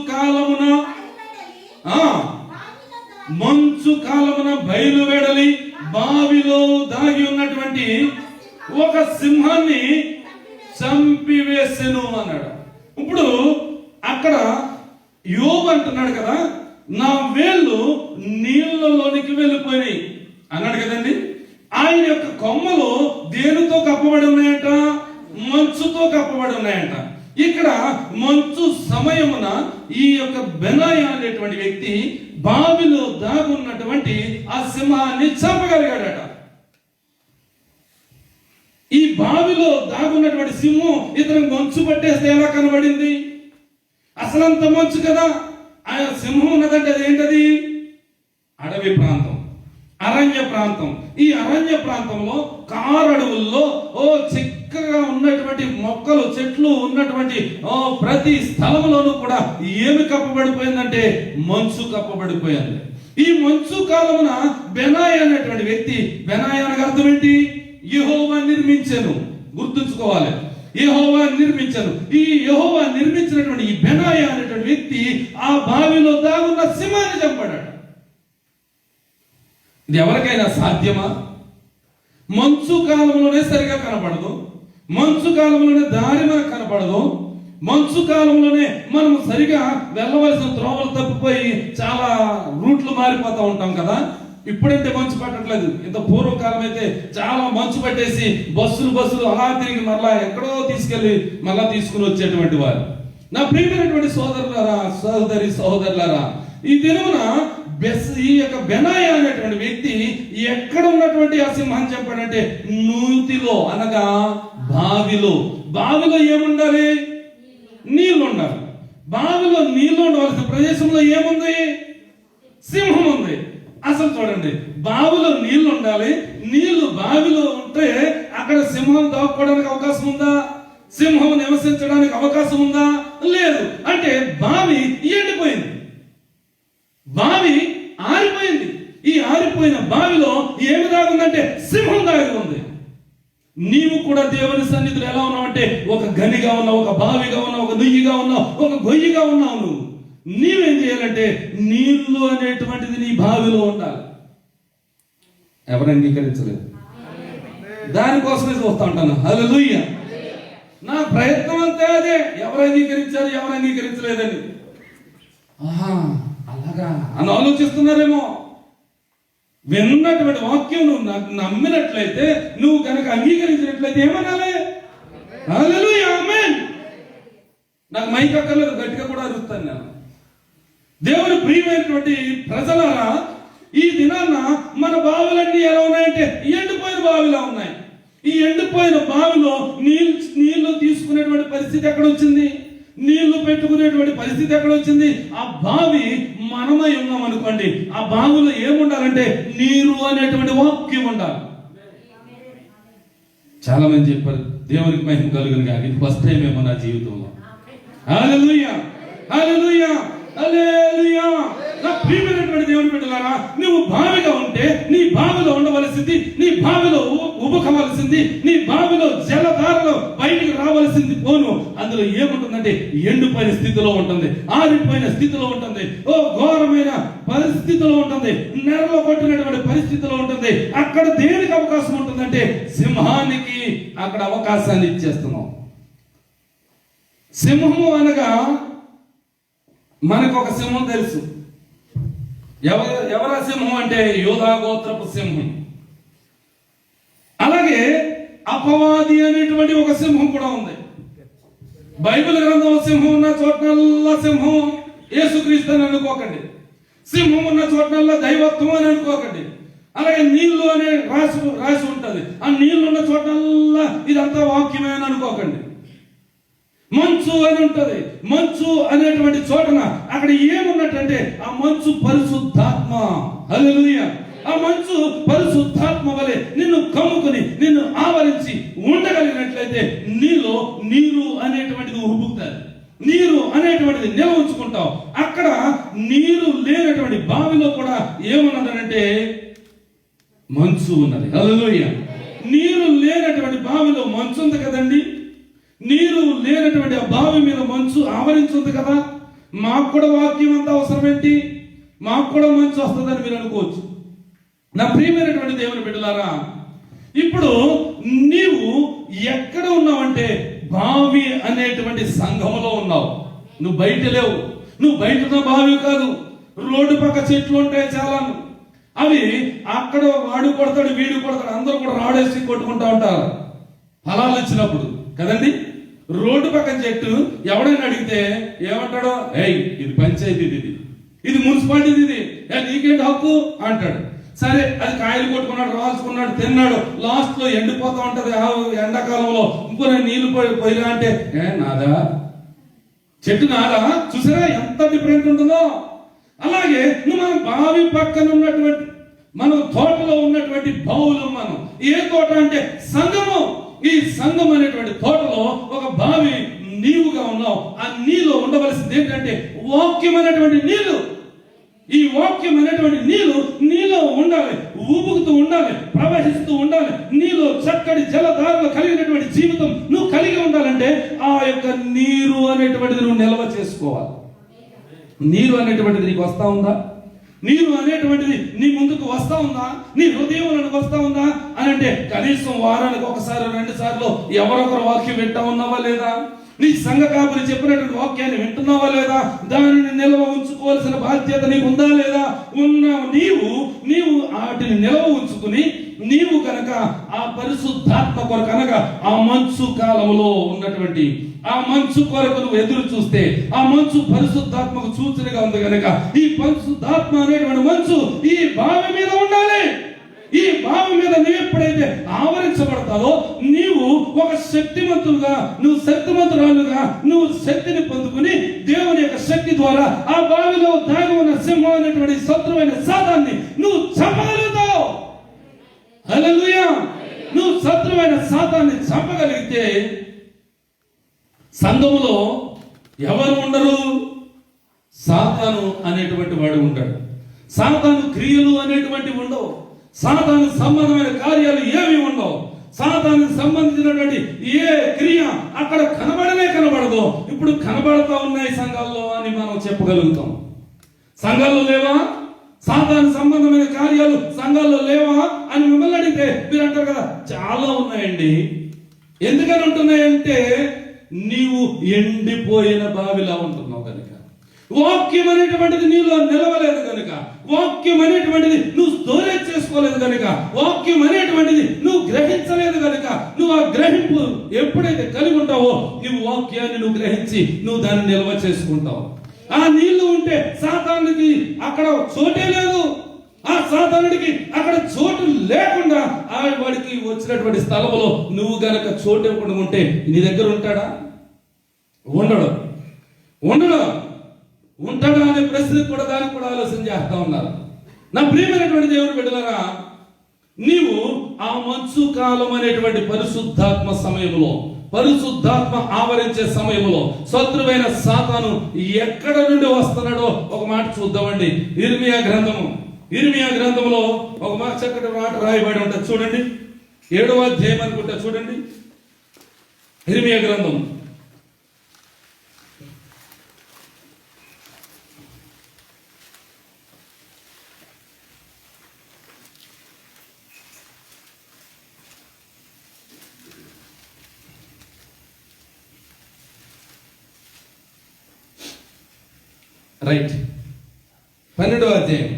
కాలమున బయలువెడలి బావిలో దాగి ఉన్నటువంటి ఒక సింహాన్ని చంపివేసెను అన్నాడు. ఇప్పుడు అక్కడ యోబు అంటున్నాడు కదా, నా వేళ్ళు నీళ్ళలోనికి వెళ్ళిపోయినాయి అన్నాడు కదండి. ఆయన యొక్క కొమ్మలు దేనితో కప్పబడి ఉన్నాయంట? మంచుతో కప్పబడి ఉన్నాయంట. ఇక్కడ మంచు సమయమున ఈ యొక్క బెనాయా అనేటువంటి వ్యక్తి బావిలో దాగున్నటువంటి ఆ సింహాన్ని చంపగలిగాడట. ఈ బావిలో దాగున్నటువంటి సింహం ఇతను మంచు పట్టేస్తే ఎలా కనబడింది? అసలంత మంచు కదా. ఆ సింహం ఉన్నదంటే అదేంటది? అడవి ప్రాంతం, అరణ్య ప్రాంతం. ఈ అరణ్య ప్రాంతంలో కారడవుల్లో చిక్కగా ఉన్నటువంటి మొక్కలు, చెట్లు ఉన్నటువంటి ప్రతి స్థలంలోనూ కూడా ఏమి కప్పబడిపోయిందంటే మంచు కప్పబడిపోయింది. ఈ మంచు కాలమున బెనాయా అనేటువంటి వ్యక్తి, బెనాయా అనగా అర్థం ఏంటి? యెహోవా నిర్మించెను. గుర్తుంచుకోవాలి, యెహోవా నిర్మించెను. ఈ యెహోవా నిర్మించినటువంటి ఈ బెనాయా అనేటువంటి వ్యక్తి ఆ బావిలో దాగున్న సింహాన్ని చంపాడట. ఇది ఎవరికైనా సాధ్యమా? మంచు కాలంలోనే సరిగా కనపడదు, మంచు కాలంలోనే దారి మనకు కనపడదు, మంచు కాలంలోనే మనం సరిగా వెళ్ళవలసిన త్రోవలు తప్పిపోయి చాలా రూట్లు మారిపోతూ ఉంటాం కదా. ఇప్పుడంటే మంచు పట్టట్లేదు. ఇంత పూర్వకాలం అయితే చాలా మంచు పట్టేసి బస్సులు అలా తిరిగి మళ్ళా ఎక్కడో తీసుకెళ్లి మళ్ళా తీసుకుని వచ్చేటువంటి వారు. నా ప్రియమైనటువంటి సహోదరులారా, ఈ దినమున ఈ యొక్క బెనాయా అనేటువంటి వ్యక్తి ఎక్కడ ఉన్నటువంటి ఆ సింహాన్ని చెప్పాడంటే నూతిలో అనగా బావిలో. బావిలో ఏముండాలి? నీళ్లు ఉండాలి. బావిలో నీళ్లు ఉండవలసిన ప్రదేశంలో ఏముంది? సింహం ఉంది. అసలు చూడండి, బావిలో నీళ్లు ఉండాలి. నీళ్లు బావిలో ఉంటే అక్కడ సింహం దాక్కోవడానికి అవకాశం ఉందా? సింహం నివసించడానికి అవకాశం ఉందా? లేదు. అంటే బావి ఎండిపోయింది, బావి ఆరిపోయింది. ఈ ఆరిపోయిన బావిలో ఏమి దాగుందంటే సింహం దాగి ఉంది. నీవు కూడా దేవుని సన్నిధిలో ఎలా ఉన్నావు అంటే ఒక గనిగా ఉన్నావు, ఒక బావిగా ఉన్నావు, ఒక నుయ్యిగా ఉన్నావు, ఒక గొయ్యిగా ఉన్నావు. నీవేం చేయాలంటే నీళ్లు అనేటువంటిది నీ బావిలో ఉండాలి. ఎవరు అంగీకరించలేదు, దానికోసమే చూస్తా ఉంటాను. హల్లెలూయా. నా ప్రయత్నం అంతా అదే, ఎవరు అంగీకరించారు ఎవరు అంగీకరించలేదని. అలాగా అని ఆలోచిస్తున్నారేమో. విన్నటువంటి వాక్యం నువ్వు నమ్మినట్లయితే, నువ్వు కనుక అంగీకరించినట్లయితే ఏమనాలి? హల్లెలూయా, ఆమేన్. నాకు మైక్ అక్కర్లేదు, గట్టిగా కూడా అరుస్తాను నేను. దేవుని ప్రియమైనటువంటి ప్రజలారా, ఈ దినాన మన బావులన్నీ ఎలా ఉన్నాయంటే ఎండిపోయిన బావిలా ఉన్నాయి. ఈ ఎండిపోయిన బావిలో నీళ్లు తీసుకునేటువంటి పరిస్థితి ఎక్కడ వచ్చింది? నీళ్లు పెట్టుకునేటువంటి పరిస్థితి ఎక్కడ వచ్చింది? ఆ బావి మనమై ఉన్నాం అనుకోండి. ఆ బావిలో ఏముండాలంటే నీరు అనేటువంటి వాక్యం ఉండాలి. చాలా మంది చెప్పారు దేవునికి మహిమ కలుగును గాక. ఇది ఫస్ట్ టైం ఏమో నా జీవితంలో. హల్లెలూయా, హల్లెలూయా, హల్లెలూయా. నా ప్రియమైనటువంటి దేవుని బిడ్డలారా, నువ్వు బావిగా ఉంటే నీ బావిలో ఉండవలసింది, నీ బావిలో ఉబకవలసింది, నీ బావిలో జలధారలో బయటికి రావలసింది పోను. అందులో ఏముంటుందంటే ఎండిపోయిన స్థితిలో ఉంటుంది, ఆరిపోయిన స్థితిలో ఉంటుంది, ఓ ఘోరమైన పరిస్థితిలో ఉంటుంది, నెరలో కొట్టినటువంటి పరిస్థితిలో ఉంటుంది. అక్కడ దేనికి అవకాశం ఉంటుందంటే సింహానికి అక్కడ అవకాశాన్ని ఇచ్చేస్తున్నాం. సింహము అనగా మనకు ఒక సింహం తెలుసు. ఎవరా సింహం అంటే యూదా గోత్రపు సింహం. అలాగే అపవాది అనేటువంటి ఒక సింహం కూడా ఉంది. బైబిల్ గ్రంథంలో సింహం ఉన్న చోటనల్లా సింహం యేసుక్రీస్తు అని అనుకోకండి. సింహం ఉన్న చోటనల్లా దైవత్వం అని అనుకోకండి. అలాగే నీళ్లు అనే రాసి ఉంటది. ఆ నీళ్లు ఉన్న చోటనల్లా ఇదంతా వాక్యమే అని అనుకోకండి. మంచు అని ఉంటది. మంచు అనేటువంటి చోటన అక్కడ ఏమున్నట్టంటే ఆ మంచు పరిశుద్ధాత్మ. హల్లెలూయా. ఆ మంచు పరిశుద్ధాత్మ వలె నిన్ను కమ్ముకుని నిన్ను ఆవరించి ఉండగలిగినట్లయితే నీలో నీరు అనేటువంటిది ఉబుకుతుంది, నీరు అనేటువంటిది నిల్వ ఉంచుకుంటావు. అక్కడ నీరు లేనటువంటి బావిలో కూడా ఏమున్నదంటే మంచు ఉన్నది. హల్లెలూయా. నీరు లేనటువంటి బావిలో మంచు ఉంది కదండి. నీరు లేనటువంటి ఆ బావి మీద మంచు ఆవరించుంది కదా. మాకు కూడా వాక్యం అంత అవసరం ఏంటి? మాకు కూడా మంచు వస్తుందని మీరు అనుకోవచ్చు. నా ప్రియమైనటువంటి దేవుని బిడ్డలారా, ఇప్పుడు నీవు ఎక్కడ ఉన్నావంటే బావి అనేటువంటి సంఘములో ఉన్నావు. నువ్వు బయట లేవు. నువ్వు బయట ఉన్న బావి కాదు. రోడ్డు పక్క చెట్లు ఉంటాయి చాలా, అవి అక్కడ వాడు కొడతాడు వీడు కొడతాడు, అందరూ కూడా రాడేసి కొట్టుకుంటా ఉంటారు ఫలాలు ఇచ్చినప్పుడు కదండి. రోడ్డు పక్కన చెట్టు ఎవడైనా అడిగితే ఏమంటాడో, ఏయ్ ఇది పంచాయతీ, ఇది మున్సిపాలిటీ, ఇది నీకేంటి హక్కు అంటాడు. సరే అది కాయలు కొట్టుకున్నాడు, రాల్చుకున్నాడు, తిన్నాడు, లాస్ట్ లో ఎండిపోతా ఉంటది ఎండాకాలంలో. ఇంకో నీళ్లు పోయినా అంటే నాదా చెట్టు నాదా. చూసారా ఎంత డిఫరెంట్ ఉంటుందో. అలాగే నువ్వు మన బావి పక్కన ఉన్నటువంటి మన తోటలో ఉన్నటువంటి బావులు. మనం ఏ తోట అంటే సంఘము. ఈ సంఘం అనేటువంటి తోటలో ఒక బావి నీవుగా ఉన్నావు. ఆ నీలో ఉండవలసింది ఏంటంటే వాక్యం అనేటువంటి నీళ్లు. ఈ వాక్యం అనేటువంటి నీలో ఉండాలి, ఊపుకుతూ ఉండాలి, ప్రవహిస్తూ ఉండాలి. నీలో చక్కటి జలధారలు కలిగినటువంటి జీవితం నువ్వు కలిగి ఉండాలంటే ఆ యొక్క నీరు అనేటువంటిది నువ్వు నిల్వ చేసుకోవాలి. నీరు అనేటువంటిది నీకు వస్తా ఉందా? నీరు అనేటువంటిది నీ ముందుకు వస్తా ఉందా? నీ హృదయంలోకి వస్తా ఉందా అని అంటే కనీసం వారానికి ఒకసారి 2 సార్లు ఎవరొకరు వాక్యం వింటా ఉన్నావా లేదా? నీ సంఘ కాపురి చెప్పినటువంటి వాక్యాన్ని వింటున్నావా లేదా? దానిని నిల్వ ఉంచుకోవాల్సిన బాధ్యత నీకు ఉందా లేదా? ఉన్న నీవు వాటిని నిల్వ ఉంచుకుని నీవు కనుక ఆ పరిశుద్ధాత్మ కొరకు అనగా ఆ మంచు కాలంలో ఉన్నటువంటి ఆ మంచు కొరకు నువ్వు ఎదురు చూస్తే ఆ మంచు పరిశుద్ధాత్మకు సూచనగా ఉంది కనుక ఈ పరిశుద్ధాత్మ అనేటువంటి మంచు ఈ బావి మీద ఉండాలి. ఈ బావి మీద నువ్వు ఎప్పుడైతే ఆవరించబడతావో నీవు ఒక శక్తిమంతుడుగా, నువ్వు శక్తిమంతురాలుగా నువ్వు శక్తిని పొందుకుని దేవుని యొక్క శక్తి ద్వారా ఆ బావిలో దాగి ఉన్న సింహం అనేటువంటి శత్రువైన సాతాన్ని నువ్వు చంపగలుగుతావు. హల్లెలూయా. నువ్వు శత్రువైన సాతాన్ని చంపగలిగితే సంఘములో ఎవరు ఉండరు? సాతాను అనేటువంటి వాడు ఉంటాడు. సాతాను క్రియలు అనేటువంటివి ఉండవు, సాతాను సంబంధమైన కార్యాలు ఏమి ఉండవు, సాతానికి సంబంధించినటువంటి ఏ క్రియ అక్కడ కనబడదు. ఇప్పుడు కనబడతా ఉన్నాయి సంఘాల్లో అని మనం చెప్పగలుగుతాం. సంఘాల్లో లేవా? సాతాను సంబంధమైన కార్యాలు సంఘాల్లో లేవా అని మిమ్మల్ని అడిగితే మీరు అంటారు కదా, చాలా ఉన్నాయండి. ఎందుకని ఉంటున్నాయంటే నీవు ఎండిపోయిన బావిలా ఉంటున్నావు కనుక, వాక్యం అనేటువంటిది నీలో నిలవలేదు కనుక, వాక్యం అనేటువంటిది నువ్వు స్టోరేజ్ చేసుకోలేదు కనుక, వాక్యం అనేటువంటిది నువ్వు గ్రహించలేదు కనుక, నువ్వు ఆ గ్రహింపు ఎప్పుడైతే కలిగి ఉంటావో నువ్వు వాక్యాన్ని నువ్వు గ్రహించి నువ్వు దాన్ని నిల్వ చేసుకుంటావు. ఆ నీళ్లు ఉంటే సాతానుడికి అక్కడ చోటే లేదు, ఆ సాతానుడికి అక్కడ చోటు లేకుండా ఆ వాడికి వచ్చినటువంటి స్థలంలో నువ్వు గనక చోటు ఇవ్వకుండా ఉంటే నీ దగ్గర ఉంటాడా? ఉండడు. ఉంటాడా అనే ప్రశ్న కూడా దానికి కూడా ఆలోచన చేస్తా ఉన్నారు. నా ప్రియమైనటువంటి దేవుని బిడ్డలారా, నీవు ఆ మంచు కాలం అనేటువంటి పరిశుద్ధాత్మ సమయంలో, పరిశుద్ధాత్మ ఆవరించే సమయంలో శత్రువైన సాతాను ఎక్కడ నుండి వస్తున్నాడో ఒక మాట చూద్దామండి. ఇర్మియా గ్రంథంలో ఒక మాట చక్కటి మాట రాయబడి ఉంటుంది చూడండి. 7వ అధ్యాయం అనుకుంటా చూడండి. ఇర్మియా గ్రంథం రైట్ 12వ అధ్యాయం.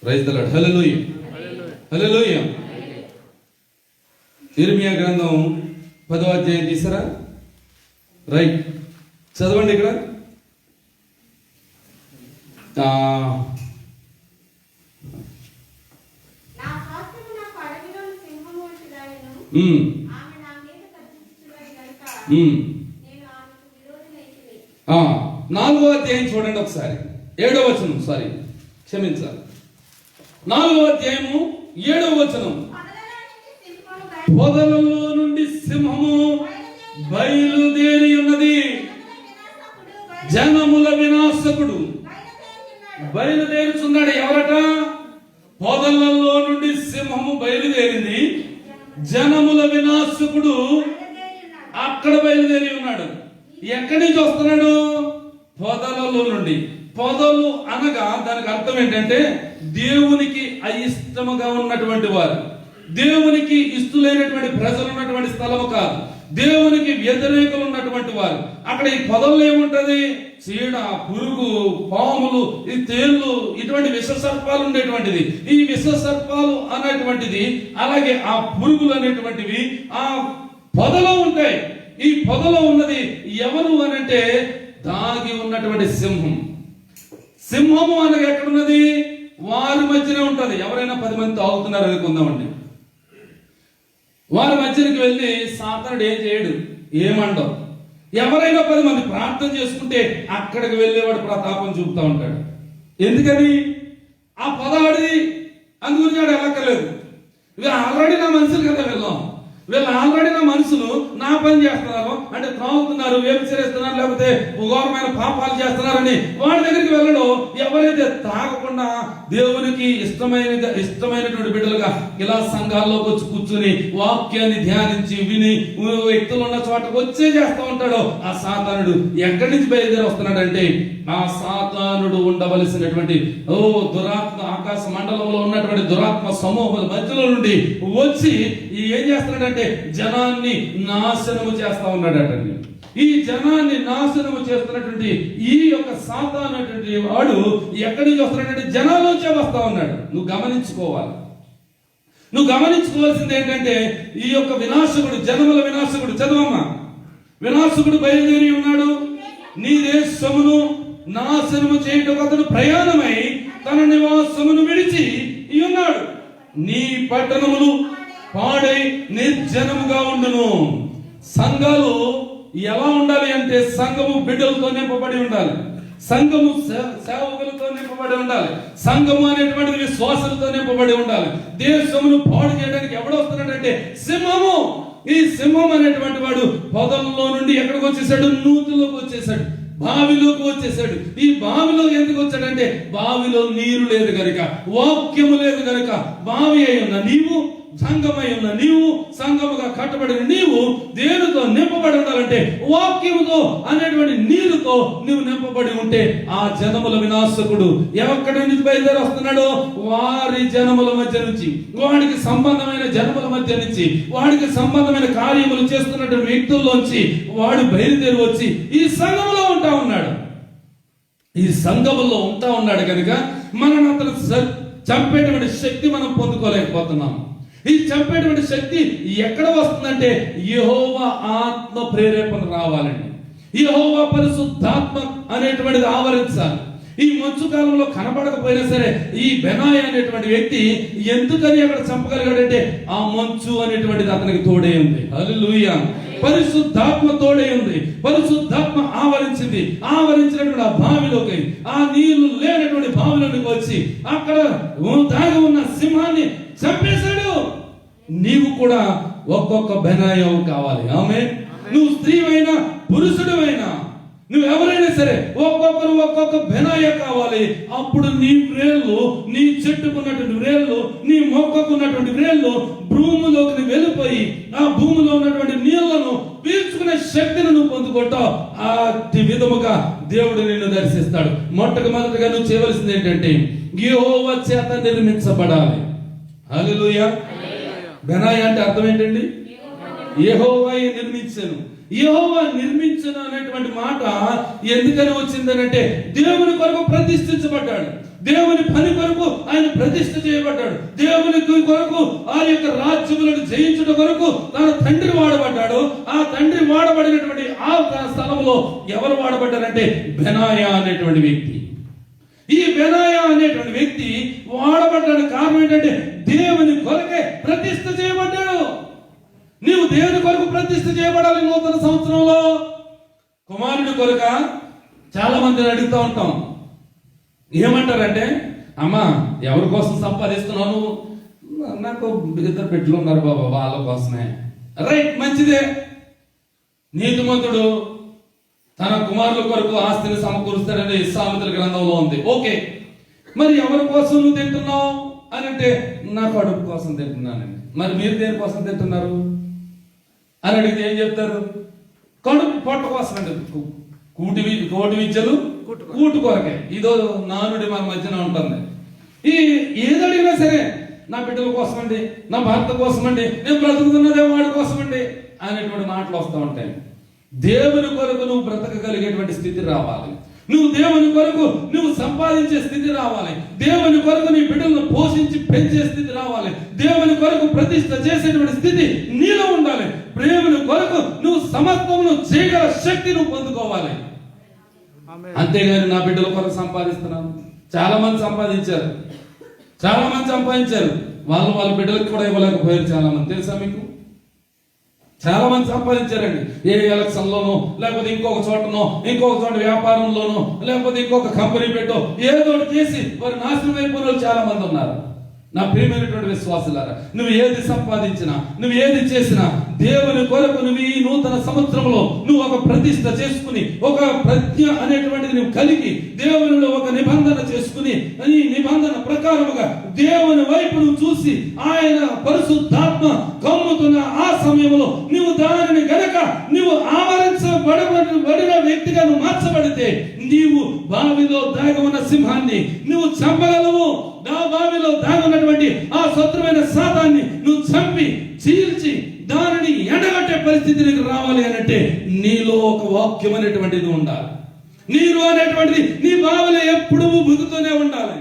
Praise the lord. Hallelujah, hallelujah. ఇర్మియా గ్రంథం 10వ అధ్యాయం తీసారా? రైట్, చదవండి ఇక్కడ. నాలుగో అధ్యాయం చూడండి ఒకసారి. 7వ వచనం, సారీ క్షమించాలి. 4వ అధ్యాయము 7వ వచనం. పొదలలో నుండి సింహము బయలుదేరి ఉన్నది, జనముల వినాశకుడు బయలుదేరుచున్నాడు. ఎవరట? పొదలలో నుండి సింహము బయలుదేరింది, జనముల వినాశకుడు అక్కడ బయలుదేరి ఉన్నాడు. ఎక్కడి నుంచి వస్తున్నాడు? పొదలలో నుండి. పొదలు అనగా దానికి అర్థం ఏంటంటే దేవునికి అయిష్టముగా ఉన్నటువంటి వారు, దేవునికి ఇష్టలైనటువంటి ప్రజలు ఉన్నటువంటి స్థలము కాదు, దేవునికి వ్యతిరేకులు ఉన్నటువంటి వారు. అక్కడ ఈ పొదల్లో ఏముంటది? చీడ, పురుగు, పాములు, ఈ తేళ్లు, ఇటువంటి విష సర్పాలు ఉండేటువంటిది. ఈ విష సర్పాలు అనేటువంటిది, అలాగే ఆ పురుగులు అనేటువంటివి ఆ పొదలో ఉంటాయి. ఈ పొదలో ఉన్నది ఎవరు అనంటే దాగి ఉన్నటువంటి సింహం. సింహము అనగా ఎక్కడున్నది? వారి మధ్యనే ఉంటది. ఎవరైనా 10 మంది తాగుతున్నారు అనుకుందామండి, వారి మధ్యనికి వెళ్ళి సాతానుడు ఏం చేయడు, ఏమంటావు. ఎవరైనా 10 మంది ప్రార్థన చేసుకుంటే అక్కడికి వెళ్ళేవాడు ప్రతాపం చూపుతా ఉంటాడు. ఎందుకని? ఆ పొదవాడిది, అందుగురించి వాడు వెళ్ళక్కర్లేదు. వీళ్ళు ఆల్రెడీ నా మనుషులు కదా, వీళ్ళు ఆల్రెడీ నా మనుషులు నా పని చేస్తున్నారు అంటే త్రాగుతున్నారు, వ్యభిచరిస్తున్నారు, లేకపోతే ఘోరమైన పాపాలు చేస్తున్నారని వాడి దగ్గరికి వెళ్ళడం. ఎవరైతే తాగకుండా దేవునికి ఇష్టమైనటువంటి బిడ్డలుగా ఇలా సంఘాల్లోకి వచ్చి కూర్చుని వాక్యాన్ని ధ్యానించి విని వ్యక్తులు ఉన్న చోటకు వచ్చే చేస్తూ ఉంటాడో ఆ సాతానుడు ఎక్కడి నుంచి బయలుదేరి వస్తున్నాడంటే ఆ సాతానుడు ఉండవలసినటువంటి దురాత్మ ఆకాశ మండలంలో ఉన్నటువంటి దురాత్మ సమూహం మధ్యలో నుండి వచ్చి ఏం చేస్తున్నాడంటే జనాన్ని నాశనము చేస్తా ఉన్నాడటండి. ఈ జనాన్ని నాశనము చేస్తున్నటువంటి ఈ యొక్క సాతాను అనేటువంటి వాడు ఎక్కడి నుంచి వస్తున్నాడంటే జనాల్లోంచే వస్తా ఉన్నాడు. నువ్వు గమనించుకోవాల్సింది ఏంటంటే ఈ యొక్క వినాశకుడు, జనముల వినాశకుడు, చదవమ్మా, వినాశకుడు బయలుదేరి ఉన్నాడు. నీ దేశమును నాశనము చేయుటకు అతడు ప్రయాణమై తన నివాసమును విడిచి ఉన్నాడు. నీ పట్టణములు పాడై నిర్జనముగా ఉండును. సంఘాలు ఎలా ఉండాలి అంటే సంఘము బిడ్డలతో నింపబడి ఉండాలి, సంఘము సేవకులతో నింపబడి ఉండాలి, సంఘము అనేటువంటిది విశ్వాసులతో నింపబడి ఉండాలి. దేశమును పాడు చేయడానికి ఎవడు వస్తున్నాడంటే సింహము. ఈ సింహం అనేటువంటి వాడు పొదల్లో నుండి ఎక్కడికి వచ్చేసాడు? నూతిలోకి వచ్చేసాడు, బావిలోకి వచ్చేసాడు. ఈ బావిలో ఎందుకు వచ్చాడంటే బావిలో నీరు లేదు కనుక, వాక్యము లేదు కనుక. బావి అయి ఉన్న నీవు, సంఘమై ఉన్న నీవు, సంఘముగా కట్టబడిన నీవు దేనితో నింపబడి ఉండాలంటే వాక్యముతో అనేటువంటి నీరుతో నువ్వు నింపబడి ఉంటే ఆ జనముల వినాశకుడు ఎక్కడి నుంచి బయలుదేరి వస్తున్నాడో వారి జనముల మధ్య నుంచి, వాడికి సంబంధమైన జనముల మధ్య నుంచి, వాడికి సంబంధమైన కార్యములు చేస్తున్నటువంటి వ్యక్తుల్లోంచి వాడు బయలుదేరి వచ్చి ఈ సంఘములో ఉంటా ఉన్నాడు. ఈ సంఘములో ఉంటా ఉన్నాడు కనుక మనం అతను చంపేటువంటి శక్తి మనం పొందుకోలేకపోతున్నాం. ఈ చంపేటువంటి శక్తి ఎక్కడ వస్తుందంటే యెహోవా ఆత్మ ప్రేరేపణ రావాలండి. యెహోవా పరిశుద్ధాత్మ అనేటువంటిది ఆవరించాలి. ఈ మంచు కాలంలో కనబడకపోయినా సరే ఈ బెనాయి అనేటువంటి వ్యక్తి ఎందుకని అక్కడ చంపగలిగాడంటే ఆ మంచు అనేటువంటిది అతనికి తోడే ఉంది. హల్లెలూయా. పరిశుద్ధాత్మ తోడే ఉంది, పరిశుద్ధాత్మ ఆవరించింది. ఆవరించినటువంటి ఆ బావిలోకి, ఆ నీళ్లు లేనటువంటి బావిలోకి వచ్చి అక్కడ దాగి ఉన్న సింహాన్ని చంపేశాడు. నీవు కూడా ఒక్కొక్క బెనాయం కావాలి. ఆమె నువ్వు స్త్రీవైనా పురుషుడివైనా నువ్వు ఎవరైనా సరే ఒక్కొక్కరు ఒక్కొక్క బెనాయ కావాలి. అప్పుడు నీ వ్రేళ్ళు, నీ చెట్టుకున్నటువంటి వ్రేళ్ళు, నీ మొక్కకున్నటువంటి వ్రేళ్ళు భూమిలోకి వెళ్ళిపోయి ఆ భూమిలో ఉన్నటువంటి నీళ్లను పీల్చుకునే శక్తిని నువ్వు పొందుకుంటావు. ఆ విధముగా దేవుడు నిన్ను దర్శిస్తాడు. మొట్టమొదటిగా నువ్వు చేయవలసింది ఏంటంటే యెహోవా చేత నిర్మించబడాలి. హల్లెలూయా. బెనాయి అంటే అర్థం ఏంటండి? యెహోవా నిర్మించను. యెహోవా నిర్మించను అనేటువంటి మాట ఎందుకని వచ్చిందనంటే దేవుని కొరకు ప్రతిష్ఠించబడ్డాడు, దేవుని పని కొరకు ఆయన ప్రతిష్ఠ చేయబడ్డాడు, దేవుని కొరకు ఆ యొక్క రాజ్యములను జయించుట కొరకు తన తండ్రి వాడబడ్డాడు. ఆ తండ్రి వాడబడినటువంటి ఆ స్థలంలో ఎవరు వాడబడ్డారంటే బెనాయా అనేటువంటి వ్యక్తి. ఈ బెనాయా అనేటువంటి వ్యక్తి వాడబడ్డానికి కారణం ఏంటంటే దేవుని కొరకే ప్రతిష్ఠ చేయబడ్డాడు. నీవు దేవుని కొరకు ప్రతిష్ఠ చేయబడాలి. నూతన సంవత్సరంలో కుమారుడి కొరక చాలా మందిని అడుగుతూ ఉంటాం. ఏమంటారంటే అమ్మా ఎవరి కోసం సంపాదిస్తున్నావు? నాకు ఇద్దరు బిడ్డలు ఉన్నారు బాబా, వాళ్ళ కోసమే. రైట్, మంచిదే. నీతిమంతుడు తన కుమారుల కొరకు ఆస్తిని సమకూరుస్తాడని సామెతల గ్రంథంలో ఉంది. ఓకే, మరి ఎవరి కోసం నువ్వు తింటున్నావు అని అంటే నా కడుపు కోసం తింటున్నానండి. మరి మీరు దేని కోసం తింటున్నారు అని అడిగితే ఏం చెప్తారు? కడుపు పొట్ట కోసం అండి. కోటి విద్యలు కూటు కొరకే. ఇదో నానుడి మన మధ్యన ఉంటుంది. ఈ ఏది అడిగినా సరే నా బిడ్డల కోసం అండి, నా భర్త కోసం అండి, నేను బ్రతుకుతున్నదే వాడి కోసం అండి అనేటువంటి మాటలు వస్తూ ఉంటాయి. దేవుని కొరకు నువ్వు బ్రతకగలిగేటువంటి స్థితి రావాలి. నువ్వు దేవుని కొరకు నువ్వు సంపాదించే స్థితి రావాలి. దేవుని కొరకు నీ బిడ్డలను పోషించి పెంచే స్థితి రావాలి. దేవుని కొరకు ప్రతిష్ఠ చేసేటువంటి స్థితి నీలో ఉండాలి. ప్రేమను కొరకు నువ్వు సమస్తమును చేయగల శక్తి నువ్వు పొందుకోవాలి. అంతేగాని నా బిడ్డల కొరకు సంపాదిస్తున్నాను. చాలా మంది సంపాదించారు, వాళ్ళ బిడ్డలకు కూడా ఇవ్వలేకపోయారు. చాలా మంది తెలుసా మీకు? చాలా మంది సంపాదించారండి. ఏ ఎలక్షన్ లోనో, లేకపోతే ఇంకొక చోటనో, ఇంకొక చోట వ్యాపారంలోనో, లేకపోతే ఇంకొక కంపెనీ పెట్టో ఏదో చేసి వారు నాశనం అయిపోయిన వాళ్ళు చాలా మంది ఉన్నారు. నా ప్రియమైనటువంటి విశ్వాసులారా, నువ్వు ఏది సంపాదించినా, నువ్వు ఏది చేసినా దేవుని కొరకు నువ్వు ఈ నూతన సంవత్సరంలో నువ్వు ఒక ప్రతిష్ఠ చేసుకుని, ఒక ప్రజ్ఞ అనేటువంటిది నువ్వు కలిగి దేవునిలో ఒక నిబంధన చేసుకుని, ఈ నిబంధన ప్రకారముగా దేవుని వైపు నువ్వు చూసి ఆయన పరిశుద్ధాత్మ కమ్ముతున్న ఆ సమయంలో నువ్వు దానిని గనక నువ్వు ఆవరించబడిన వ్యక్తిగా నువ్వు మార్చబడితే నీవు బావిలో దాగి ఉన్న సింహాన్ని నువ్వు చంపగలవు. నా బావిలో దాగి ఉన్నటువంటి ఆ శత్రువైన సాతాన్ని నువ్వు చంపి చీల్చి దానిని ఎండగట్టే పరిస్థితి నీకు రావాలి అనంటే నీలో ఒక వాక్యం అనేటువంటిది ఉండాలి. నీరు అనేటువంటిది నీ బావిలో ఎప్పుడు ఊబుకుతూనే ఉండాలి.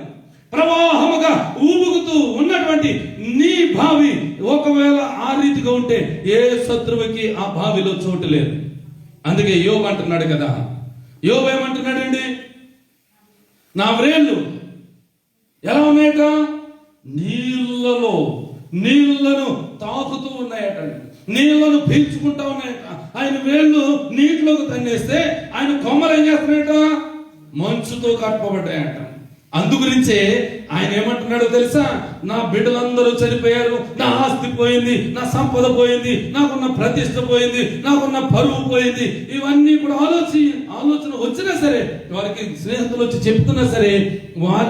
ప్రవాహముగా ఊబుకుతూ ఉన్నటువంటి నీ బావి ఒకవేళ ఆ రీతిగా ఉంటే ఏ శత్రువుకి ఆ బావిలో చోటు లేదు. అందుకే యోబు అంటున్నాడు కదా, యోబు ఏమంటున్నాడండి? నా వ్రేళ్ళు ఎలా ఉన్నాయట? నీళ్లను తాకుతూ ఉన్నాయట, నీళ్లను పీల్చుకుంటా ఉన్నాయట. ఆయన వేళ్ళు నీటిలోకి తన్నేస్తే ఆయన కొమ్మలు ఏం చేస్తున్నాయట? మంచుతో కప్పబడ్డాయట. అందుగురించే ఆయన ఏమంటున్నాడో తెలుసా? నా బిడ్డలందరూ చనిపోయారు, నా ఆస్తి పోయింది, నా సంపద పోయింది, నాకున్న ప్రతిష్ట పోయింది, నాకున్న పరువు పోయింది. ఇవన్నీ కూడా ఆలోచన వచ్చినా సరే, వారికి స్నేహితులు వచ్చి చెప్తున్నా సరే,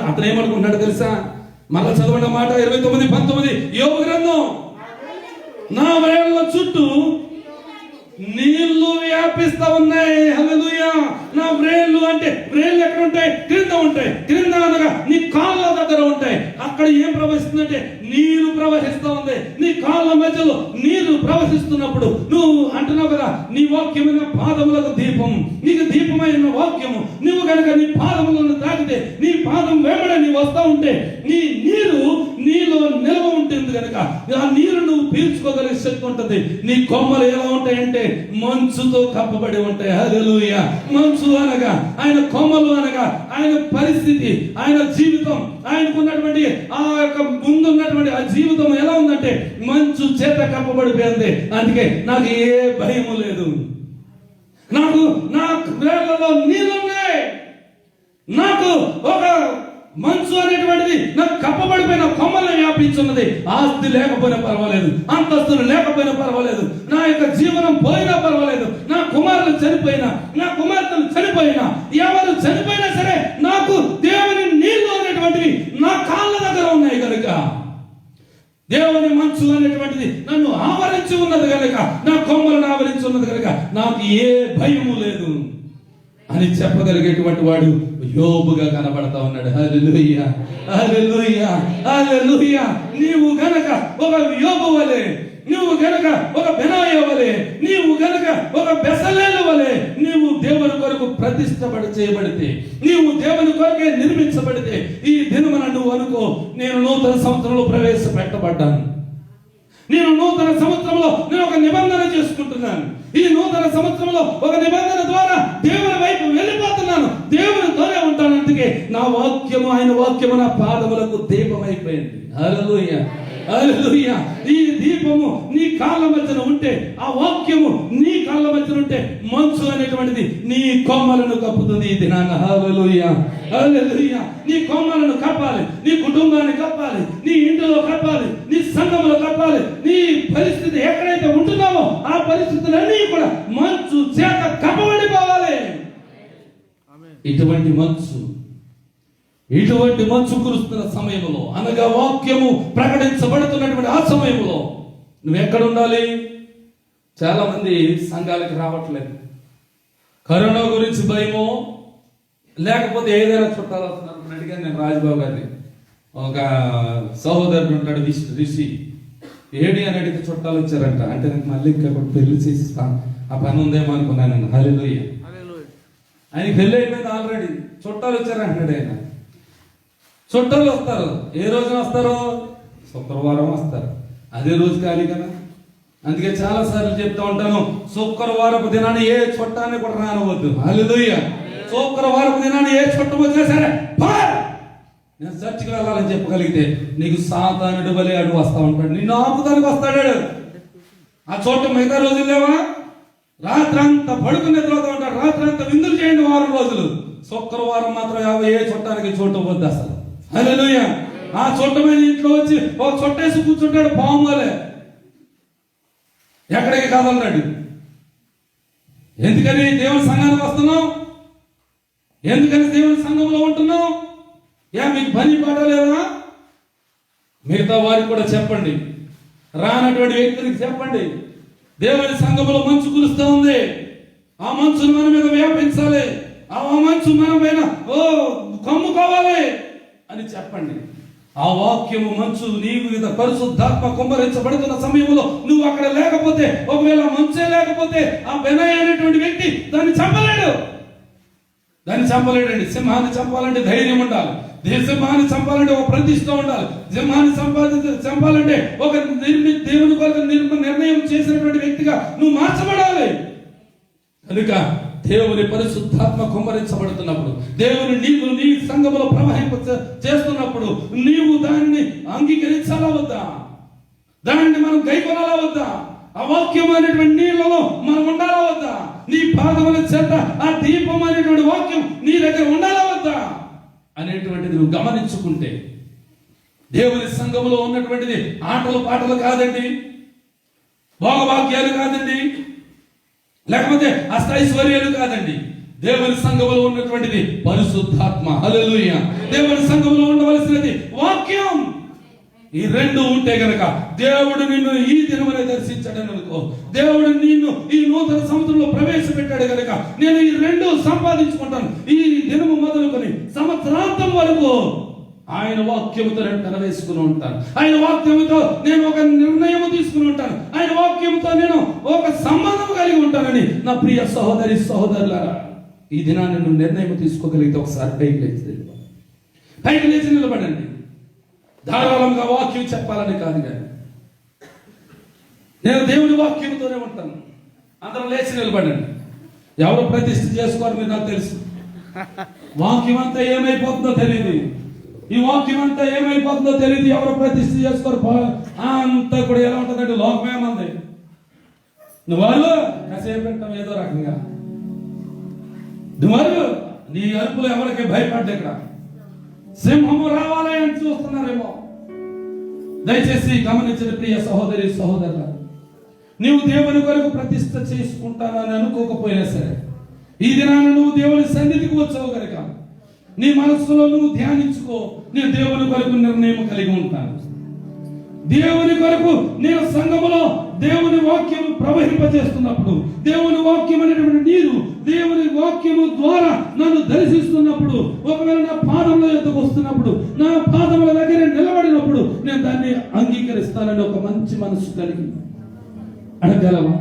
అతను ఏమనుకుంటున్నాడు తెలుసా? మరలా చదవండి మాట 29:19 యోబు గ్రంథం. నా వేళ్ల చుట్టూ నీళ్లు వ్యాపిస్తా ఉన్నాయి. హల్లెలూయా. నా వ్రేళ్ళు అంటే వ్రేళ్ళు ఎక్కడ ఉంటాయి? క్రింద ఉంటాయి. క్రింద అనగా నీ కాళ్ళ దగ్గర ఉంటాయి. అక్కడ ఏం ప్రవహిస్తుందంటే నీరు ప్రవహిస్తా ఉంది. నీ కాళ్ళ మధ్యలో నీరు ప్రవహిస్తున్నప్పుడు నువ్వు అంటున్నావు కదా, నీ వాక్యమైన పాదములకు దీపం, నీకు దీపమైన వాక్యము. నువ్వు కనుక నీ పాదములను తాకితే, నీ పాదం వెంబడ నీవు వస్తా ఉంటే, నీ నీరు నీలో నిల్వ ఉంటుంది కనుక ఆ నీరు నువ్వు పీల్చుకోగలిగే శక్తి ఉంటుంది. నీ కొమ్మలు ఎలా ఉంటాయంటే మంచుతో కప్పబడి ఉంటాయి. హల్లెలూయా. మంచు అనగా ఆయన కొమ్మలు, అనగా ఆయన పరిస్థితి, ఆయన జీవితం, ఆయనకున్నటువంటి ఆ యొక్క ముందున్నటువంటి ఆ జీవితం ఎలా ఉందంటే మంచు చేత కప్పబడిపోయింది. అందుకే నాకు ఏ భయము లేదు. నాకు నా వేళ్లలో నీళ్ళున్నాయి. నాకు ఒక మంచు అనేటువంటిది నాకు కప్పబడిపోయిన కొమ్మలను వ్యాపించున్నది. ఆస్తి లేకపోయినా పర్వాలేదు, అంతస్తులు లేకపోయినా పర్వాలేదు, నా యొక్క జీవనం పోయినా పర్వాలేదు, నా కుమారులు చనిపోయినా, నా కుమార్తెలు చనిపోయినా, ఎవరు చనిపోయినా సరే నాకు దేవుని నీళ్లు అనేటువంటివి నా కాళ్ళ దగ్గర ఉన్నాయి కనుక, దేవుని మంచు అనేటువంటిది నన్ను ఆవరించి ఉన్నది కనుక, నా కొమ్మలను ఆవరించి ఉన్నది కనుక నాకు ఏ భయము లేదు అని చెప్పగలిగేటువంటి వాడు యోబుగా కనబడతా ఉన్నాడు. హల్లెలూయా, హల్లెలూయా, హల్లెలూయా. నీవు గనక ఒక యోబు వలె, నీవు గనక ఒక బెనాయా వలె, నీవు గనక ఒక బెసలేలు వలె, నీవు దేవుని కొరకు చేయబడితే, నీవు దేవుని కొరకే నిర్మించబడితే, ఈ దినమున నువ్వు అనుకో, నేను నూతన సంవత్సరంలో ప్రవేశపెట్టబడ్డాను. నేను నూతన సంవత్సరంలో నేను ఒక నిబంధన చేసుకుంటున్నాను. ఈ నూతన సంవత్సరంలో ఒక నిబంధన ద్వారా దేవుని వైపు వెళ్ళిపోతున్నాను, దేవునితోనే ఉంటాను. అందుకే నా వాక్యము, ఆయన వాక్యము నా పాదములకు దీపమైపోయింది. హల్లెలూయా, హల్లెలూయా. ఈ దీపము నీ కాళ్ళ మధ్యన ఉంటే, ఆ వాక్యము నీ కాళ్ళ మధ్యన ఉంటే, మంచు అనేటువంటిది నీ కొమ్మలను కప్పుతుంది ఈ దినాన. హల్లెలూయా, హల్లెలూయా. నీ కొమ్మలను కప్పాలి, నీ కుటుంబాన్ని కప్పాలి, నీ ఇంటిలో కప్పాలి, నీ సంఘంలో కప్పాలి. నీ పరిస్థితి ఎక్కడైతే ఉంటున్నావో ఆ పరిస్థితులన్నీ కూడా మంచు చేత కప్పబడిపోవాలి. ఇటువంటి మంచు కురుస్తున్న సమయంలో, అనగా వాక్యము ప్రకటించబడుతున్నటువంటి ఆ సమయంలో నువ్వు ఎక్కడ ఉండాలి? చాలా మంది సంఘాలకు రావట్లేదు. కరోనా గురించి భయమో, లేకపోతే ఏదైనా చుట్టాలు వస్తున్నారు. అడిగాను నేను రాజబాబు గారిని, ఒక సహోదరుడు ఉంటాడు రిషి, ఏడి అని అడిగితే చుట్టాలు వచ్చారంట. అంటే నాకు మళ్ళీ ఇంకా పెళ్లి చేసిస్తాను, ఆ పని ఉందేమో అనుకున్నాను నేను. హల్లెలూయా. ఆయన పెళ్లి అయిపోయింది ఆల్రెడీ, చుట్టాలు వచ్చారంటున్నాడు ఆయన. చుట్టాలు వస్తారు, ఏ రోజున వస్తారు? శుక్రవారం వస్తారు. అదే రోజు ఖాళీ కదా. అందుకే చాలా సార్లు చెప్తా ఉంటాను, శుక్రవారపు దినాన్ని ఏ చుట్టాన్ని కూడా రానవద్దు. హల్లెలూయా. శుక్రవారపు దినాన్ని ఏ చుట్టం వచ్చినా సరే, నేను చర్చికి వెళ్ళాలని చెప్పగలిగితే నీకు సాతానుడు వలె అడు వస్తా ఉంటాడు, నిన్ను ఆపుతానికి వస్తాడు. ఆ చోట మిగతా రోజులు లేవా? రాత్రంతా పడుకుని నిద్రపోతూ ఉంటాడు, రాత్రంతా విందులు చేయండి 4 రోజులు. శుక్రవారం మాత్రం ఏ చుట్టానికి చోటు వద్దు అసలు. హల్లెలూయా. ఆ చుట్ట మీద ఇంట్లో వచ్చి ఒక చుట్టేసి కూర్చుంటాడు పాము వలె, ఎక్కడికి కాదన్నాడు. ఎందుకని దేవుని సంఘానికి వస్తున్నావు? ఎందుకని దేవుని సంఘంలో ఉంటున్నావు? మీకు పని పాట లేదా? మిగతా వారికి కూడా చెప్పండి, రానటువంటి వ్యక్తులకు చెప్పండి, దేవుని సంఘంలో మంచు కురుస్తూ ఉంది, ఆ మంచును మన మీద వ్యాపించాలి, ఆ మంచు మన పైన కమ్ముకోవాలి అని చెప్పండి. ఆ వాక్యము మంచు నీ మీద పరిశుద్ధాత్మ కుమ్మరించబడుతున్న సమయంలో నువ్వు అక్కడ లేకపోతే, ఒకవేళ మంచే లేకపోతే, ఆ బెనాయా అనేటువంటి వ్యక్తి దాన్ని చంపలేడండి. సింహాన్ని చంపాలంటే ధైర్యం ఉండాలి, సింహాన్ని చంపాలంటే ఒక ప్రతిష్ట ఉండాలి, సింహాన్ని చంపాలంటే ఒక దేవుని కొరకు నిర్ణయం చేసినటువంటి వ్యక్తిగా నువ్వు మార్చబడాలి. కనుక దేవుని పరిశుద్ధాత్మ కుమ్మరించబడుతున్నప్పుడు, దేవుని నీళ్లు నీ సంఘములో ప్రవహింప చేస్తున్నప్పుడు నీవు దానిని అంగీకరించాలా వద్దా? దానిని మనం గైకొనాలా వద్దా? ఆ వాక్యం అనేటువంటి నీళ్లలో మనం ఉండాలా వద్దా? నీ పాదముల చేత ఆ దీపం అనేటువంటి వాక్యం నీ దగ్గర ఉండాలా వద్దా అనేటువంటిది నువ్వు గమనించుకుంటే, దేవుని సంఘములో ఉన్నటువంటిది ఆటలు పాటలు కాదండి, భోగవాక్యాలు కాదండి, లేకపోతే అష్టైశ్వర్యాలు కాదండి. దేవుని సంఘములో ఉన్నటువంటిది పరిశుద్ధాత్మ. హల్లెలూయా. దేవుని సంఘములో ఉండవలసినది వాక్యం. ఈ రెండు ఉంటే గనక దేవుడు నిన్ను ఈ దినమునే దర్శించాడని అనుకో, దేవుడు నిన్ను ఈ నూతన సంవత్సరంలో ప్రవేశపెట్టాడు గనక నేను ఈ రెండు సంపాదించుకుంటాను. ఈ దినము మొదలుకొని సంవత్సరాంతం వరకు ఆయన వాక్యముతో నేను కనవేసుకుని ఉంటాను. ఆయన వాక్యముతో నేను ఒక నిర్ణయం తీసుకుని ఉంటాను. ఆయన వాక్యముతో నేను ఒక సంబంధం కలిగి ఉంటానని నా ప్రియ సహోదరి సహోదరులారా, ఈ దినాన్ని నువ్వు నిర్ణయం తీసుకోగలిగితే ఒకసారి పైకి లేచి నిలబడండి. ధారాళంగా వాక్యం చెప్పాలని కాదు కానీ నేను దేవుని వాక్యంతోనే ఉంటాను. అందరం లేచి నిలబడండి. ఎవరు ప్రతిష్ఠ చేసుకోరు మీరు నాకు తెలుసు. వాక్యం అంతా ఏమైపోతుందో తెలియదు. ఈ వాక్యం అంతా ఏమైపోతుందో తెలియదు. ఎవరు ప్రతిష్ఠ చేసుకోరు. అంతా కూడా ఎలా ఉంటుందంటే లోకమేమంది. నువ్వు వాళ్ళు కాసేపు పెట్టాం ఏదో రకంగా. నువ్వు నీ అరుపులు ఎవరికి భయపడ్డా. ఇక్కడ సింహము రావాలి అని చూస్తున్నారేమో. దయచేసి గమనించిన ప్రియ సహోదరి సహోదరుల, నీవు దేవుని కొరకు ప్రతిష్ఠ చేసుకుంటానని అనుకోకపోయినా సరే, ఈ దినాన్ని నువ్వు దేవుని సన్నిధికి వచ్చావు కనుక నీ మనస్సులో నువ్వు ధ్యానించుకో. నేను దేవుని కొరకు నిర్ణయం కలిగి ఉంటాను. దేవుని కొరకు నేను సంఘములో దేవుని వాక్యము ప్రవహింపజేస్తున్నప్పుడు, దేవుని వాక్యం అనేటువంటి నీరు దేవుని వాక్యము ద్వారా నన్ను దర్శిస్తున్నప్పుడు, ఒకవేళ నా పాదముల యొద్దకు వస్తున్నప్పుడు, నా పాదముల దగ్గర నిలబడినప్పుడు నేను దాన్ని అంగీకరిస్తానని ఒక మంచి మనసు కలిగి అడగలవా?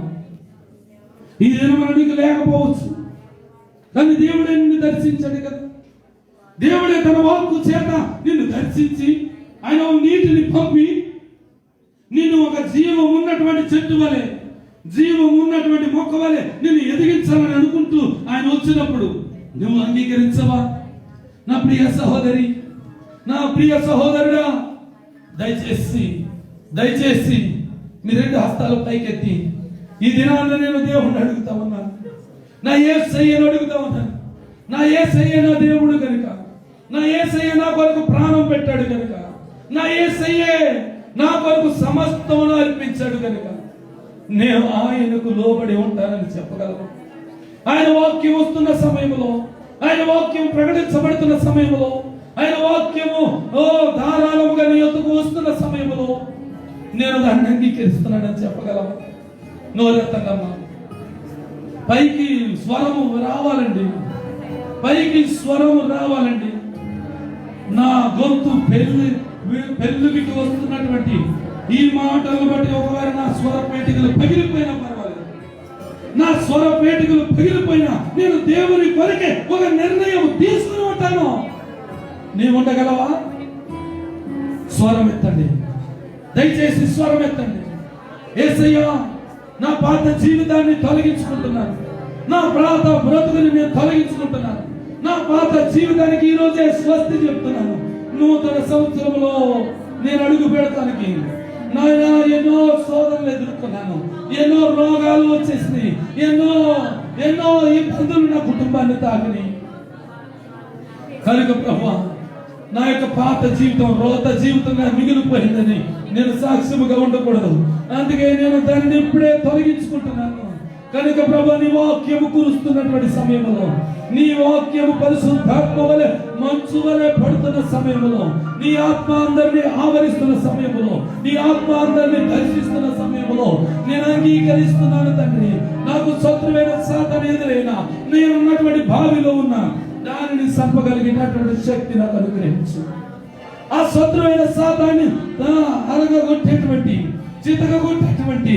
ఈ దినమున నీకు లేకపోవచ్చు, కానీ దేవుడే నిన్ను దర్శించాడు కదా. దేవుడే తన వాక్కు చేత నిన్ను దర్శించి ఆయన నీటిని పంపి నిన్ను ఒక జీవం ఉన్నటువంటి చెట్టు వలె, జీవం ఉన్నటువంటి మొక్క వలె నిన్ను ఎదిగించాలని అనుకుంటూ ఆయన వచ్చినప్పుడు నువ్వు అంగీకరించవా? నా ప్రియ సహోదరి, నా ప్రియ సహోదరుడా, దయచేసి మీ రెండు హస్తాలు పైకెత్తి ఈ దినాల్లో నేను దేవుణ్ణి అడుగుతా ఉన్నాను. నా యేసయ్యను అడుగుతా ఉన్నాను. నా యేసయ్య నా దేవుడు కనుక, నా యేసయ్య నా కొరకు ప్రాణం పెట్టాడు కనుక, నా యేసయ్యే నా కొరకు సమస్తమును అర్పించాడు కనుక నేను ఆయనకు లోబడి ఉంటానని చెప్పగలను. ఆయన వాక్యం వస్తున్న సమయంలో, ఆయన వాక్యం ప్రకటించబడుతున్న సమయంలో, ఆయన వాక్యము ధారాళముగా నీ యొద్దకు వస్తున్న సమయంలో నేను దాన్ని అంగీకరిస్తున్నానని చెప్పగలవా? నోరెత్తగలమా? పైకి స్వరము రావాలండి, పైకి స్వరము రావాలండి. నా గొంతు పెళ్ళుకి వస్తున్నటువంటి ఈ మాటలు బట్టి ఒకవేళ నా స్వర పేటికలు పగిలిపోయినా పర్వాలేదు, నా స్వర పేటికలు పగిలిపోయినా నేను దేవుని కొరకే ఒక నిర్ణయం తీసుకుని ఉంటాను. నీవు ఉండగలవా? స్వరం ఎత్తండి, దయచేసి స్వరం ఎత్తండి. యేసయ్యా, నా పాత జీవితాన్ని తొలగించుకుంటున్నాను, నా పాత బ్రతుకుని నేను తొలగించుకుంటున్నాను, నా పాత జీవితానికి ఈ రోజే స్వస్తి చెప్తున్నాను. నూతన సంవత్సరంలో నేను అడుగు పెడతానికి నాయన ఎన్నో శోధనలు ఎదుర్కొన్నాను, ఎన్నో రోగాలు వచ్చేసినాయి, ఎన్నో ఇబ్బందులు నా కుటుంబాన్ని తాకిని కనుక ప్రభువా, నా యొక్క పాత జీవితం రోత జీవితంగా మిగిలిపోయిందని నేను సాక్ష్యముగా ఉండకూడదు. అందుకే నేను దానిని ఇప్పుడే తొలగించుకుంటున్నాను. కనుక ప్రభు, నీ వాక్యము కురుస్తున్నటువంటి సమయంలో, నీ వాక్యము పరిశుద్ధాత్మ వలె మంచు వలె పడుతున్న సమయంలో, నీ ఆత్మ అందరినీ ఆవరిస్తున్న సమయంలో, నీ ఆత్మ అందరినీ దర్శిస్తున్న సమయంలో నేను అంగీకరిస్తున్నాను తండ్రి. నాకు శత్రువైన సాతాను ఎదురైనా నేనున్నటువంటి బావిలో ఉన్న దానిని చంపగలిగినటువంటి శక్తి నాకు అనుగ్రహించు. ఆ శత్రువైన సాతాన్ని అరగగొట్టేటువంటి, చితకగొట్టేటువంటి,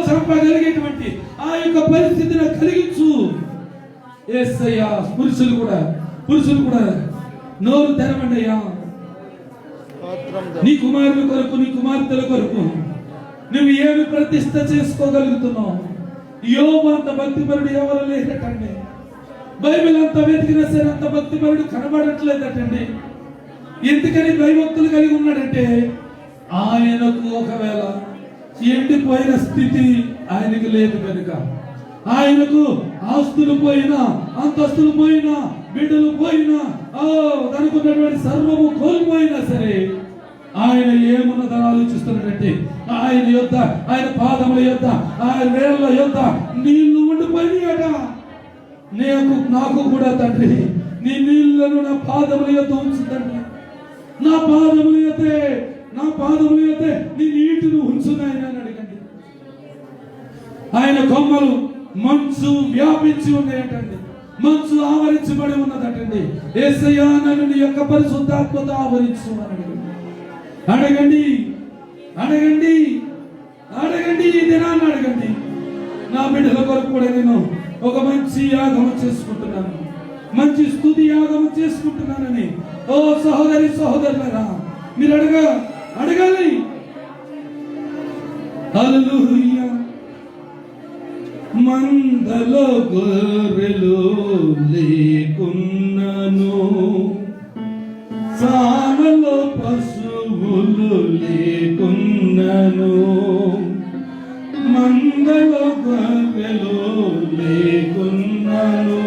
చంపగలిగేటువంటి ఆ యొక్క పరిస్థితిని కలిగించు. యేసయ్యా, పురుషులు కూడా నోరు తెరవండి అయ్యా. నీ కుమారుల కొరకు, నీ కుమార్తెల కొరకు నువ్వు ఏమి ప్రతిష్ఠ చేసుకోగలుగుతున్నావు? యోబు అంత భక్తిపరుడు ఎవరు లేదటండి. బైబిల్ అంతా వెతికినా సరే అంత భక్తిపరుడు కనబడట్లేదటండి. ఎందుకని భయభక్తులు కలిగి ఉన్నాడంటే, ఆయనకు ఒకవేళ ఎండిపోయిన స్థితి ఆయనకు లేదు కనుక, ఆయనకు ఆస్తులు పోయినా, అంతస్తులు పోయినా, బిడ్డలు పోయినా, తనకున్నటువంటి సర్వము కోల్పోయినా సరే ఆయన ఏమున్నదని ఆలోచిస్తున్నాడంటే ఆయన యొద్ద, ఆయన పాదముల యొద్ద, ఆయన వేళ్ల యొద్ద నీళ్లు ఉండిపోయినాయట. నాకు కూడా తండ్రి నీ నీళ్లను నా పాదముల యొద్ద ఉంచు తండ్రి. నా పాదముల యొద్దే నీ నీటిని ఉంచు నాయన అని అడగండి. ఆయన కొమ్మలు మంచు వ్యాపించి ఉన్నాయటండి, మంచు ఆవరించబడి ఉన్నదటండి. యేసయ్యా నన్ను నీ యొక్క పరిశుద్ధాత్మతో ఆవరించు అని అడగండి. అడగండి, అడగండి, ఈ దినాన్ని అడగండి. నా బిడ్డల కొరకు కూడా నేను ఒక మంచి యాగము చేసుకుంటున్నాను, మంచి స్తుతి యాగము చేసుకుంటున్నానని ఓ సహోదరి సహోదరులారా మీరు అడగాలి. హల్లెలూయా. మందలో గొర్రెలు లేకున్నను, సామలో పశువులు లేకున్నను, మందలో గొర్రెలు లేకున్నను,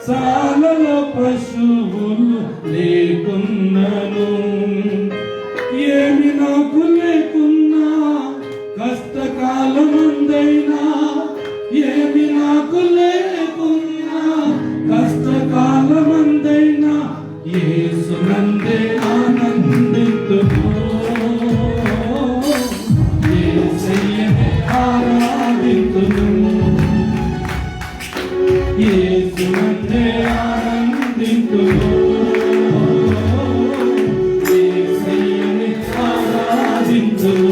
సాలలో పశువులు లేకున్నను, ఏమి నాకు లేకున్నా కష్టకాలమందైనా, ఏమి నాకు లేకున్నా కష్టకాలమందైనా యేసునందే ఆనందింతును, యేసయ్యనే ఆరాధింతును, యేసునందే ఆనందింతును, యేసయ్యనే ఆరాధింతును.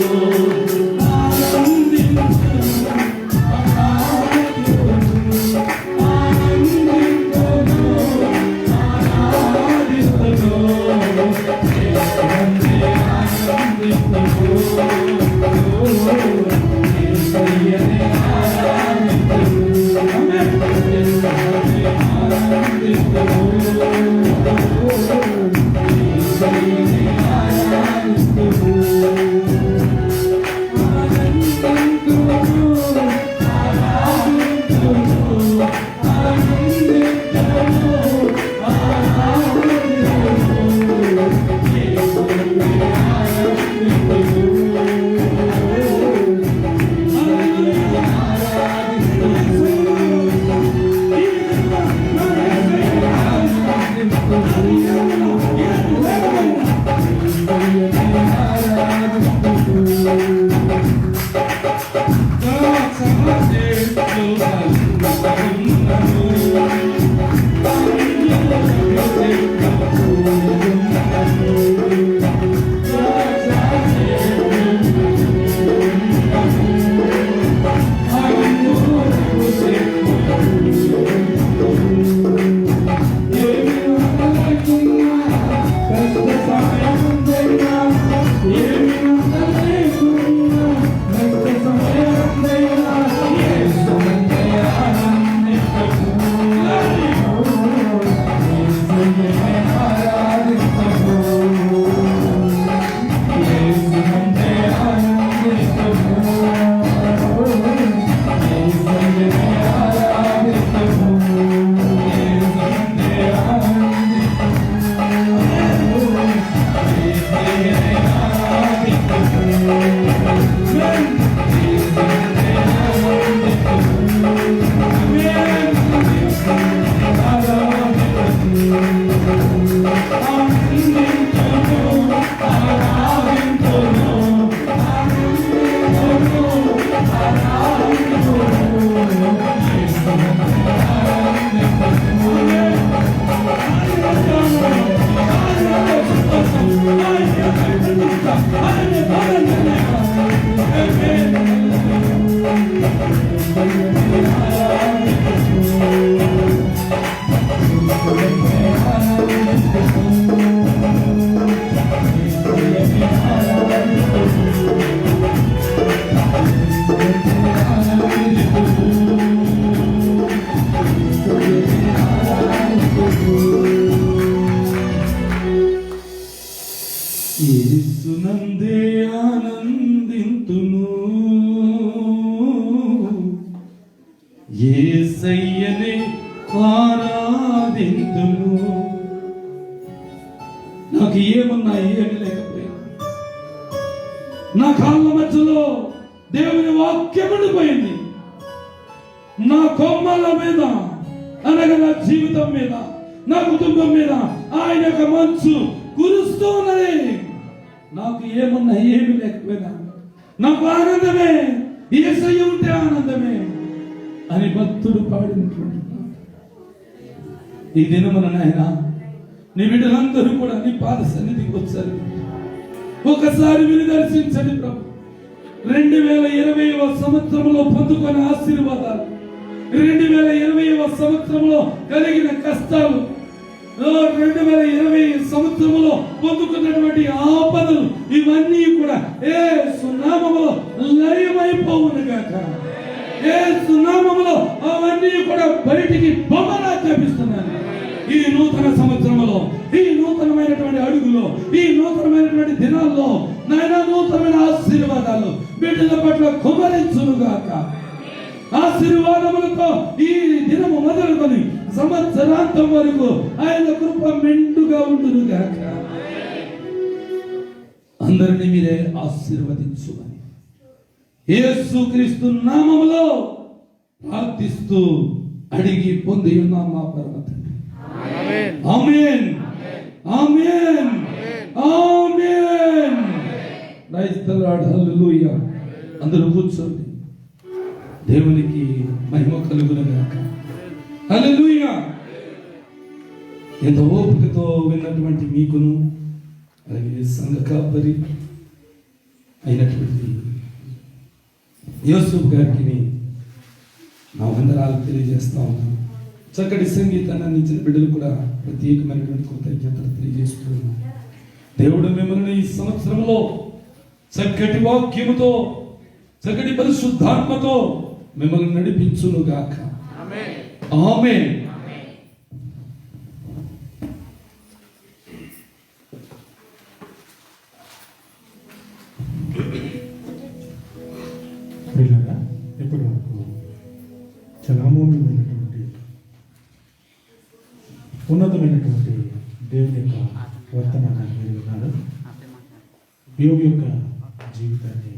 యేసునందే ఆనందింతును, నాకు ఏమున్నాయి ఏమి లేకపోయినా, నా కాళ్ళ మధ్యలో దేవుని వాక్యం ఉండిపోయింది. నా కొమ్మల మీద అనగా నా జీవితం మీద, నా కుటుంబం మీద ఆయన యొక్క మంచు కురుస్తూ ఉన్నది. నాకు ఏమున్నా ఏమి లేకపోయినా నాకు ఆనందమే, యేసయ్య ఉంటే ఆనందమే అని భక్తుడు పాడినటువంటి ఈ దినమున నాయన నీ బిడ్డలందరూ కూడా నీ పాద సన్నిధికి వచ్చారు. ఒకసారి విని దర్శించండి ప్రభు. 2020వ సంవత్సరంలో పొందుకున్న ఆశీర్వాదాలు, 2020వ సంవత్సరంలో కలిగిన కష్టాలు, 2020 సంవత్సరంలో పొందుకున్నటువంటి ఆపదలు ఇవన్నీ కూడా యేసు నామములో లయమైపోవును గాక. యేసు నామములో అవన్నీ కూడా బయటికి బొమ్మలాజ్ఞాపిస్తున్నాను. ఈ నూతన సంవత్సరంలో, ఈ నూతనమైనటువంటి అడుగులో, ఈ నూతనమైనటువంటి దినాల్లో నాయన నూతనమైన ఆశీర్వాదాలు బిడ్డల పట్ల కుమరించును గాక. ఆశీర్వాదములతో ఈ దినము మొదలుకొని సంవత్సరాంతం వరకు ఆయన కృప మెండుగా ఉండును గాక. అందరినీ మీరే ఆశీర్వదించుమని యేసుక్రీస్తు నామములో ప్రార్థిస్తూ అడిగి పొంది ఉన్నాం మా పరమ తండ్రి. ఆమేన్, ఆమేన్, ఆమేన్. ప్రైజ్ ది లార్డ్, హల్లెలూయా. అందరూ కూర్చోండి. దేవునికి మహిమ కలుగును గాక. హల్లెలూయా. ఎంతో ఓపికతో విన్నటువంటి మీకును, అలాగే సంఘ కాపరి అయినటువంటి యోసేపు గారికి నా వందనాలు తెలియజేస్తా ఉన్నాను. చక్కటి సంగీతాన్ని అందించిన బిడ్డలు కూడా ప్రత్యేకమైనటువంటి కృతజ్ఞతలు తెలియజేస్తున్నాను. దేవుడు మిమ్మల్ని ఈ సంవత్సరంలో చక్కటి వాక్యముతో, చక్కటి పరిశుద్ధాత్మతో మిమ్మల్ని నడిపించును గాక. ఆమేన్. ప్రియులారా, ఇప్పటి వరకు చాలా అమూల్యమైనటువంటి ఉన్నతమైనటువంటి దేవుని యొక్క వర్తమానాన్ని మీరు విన్నారు. యోబు యొక్క జీవితాన్ని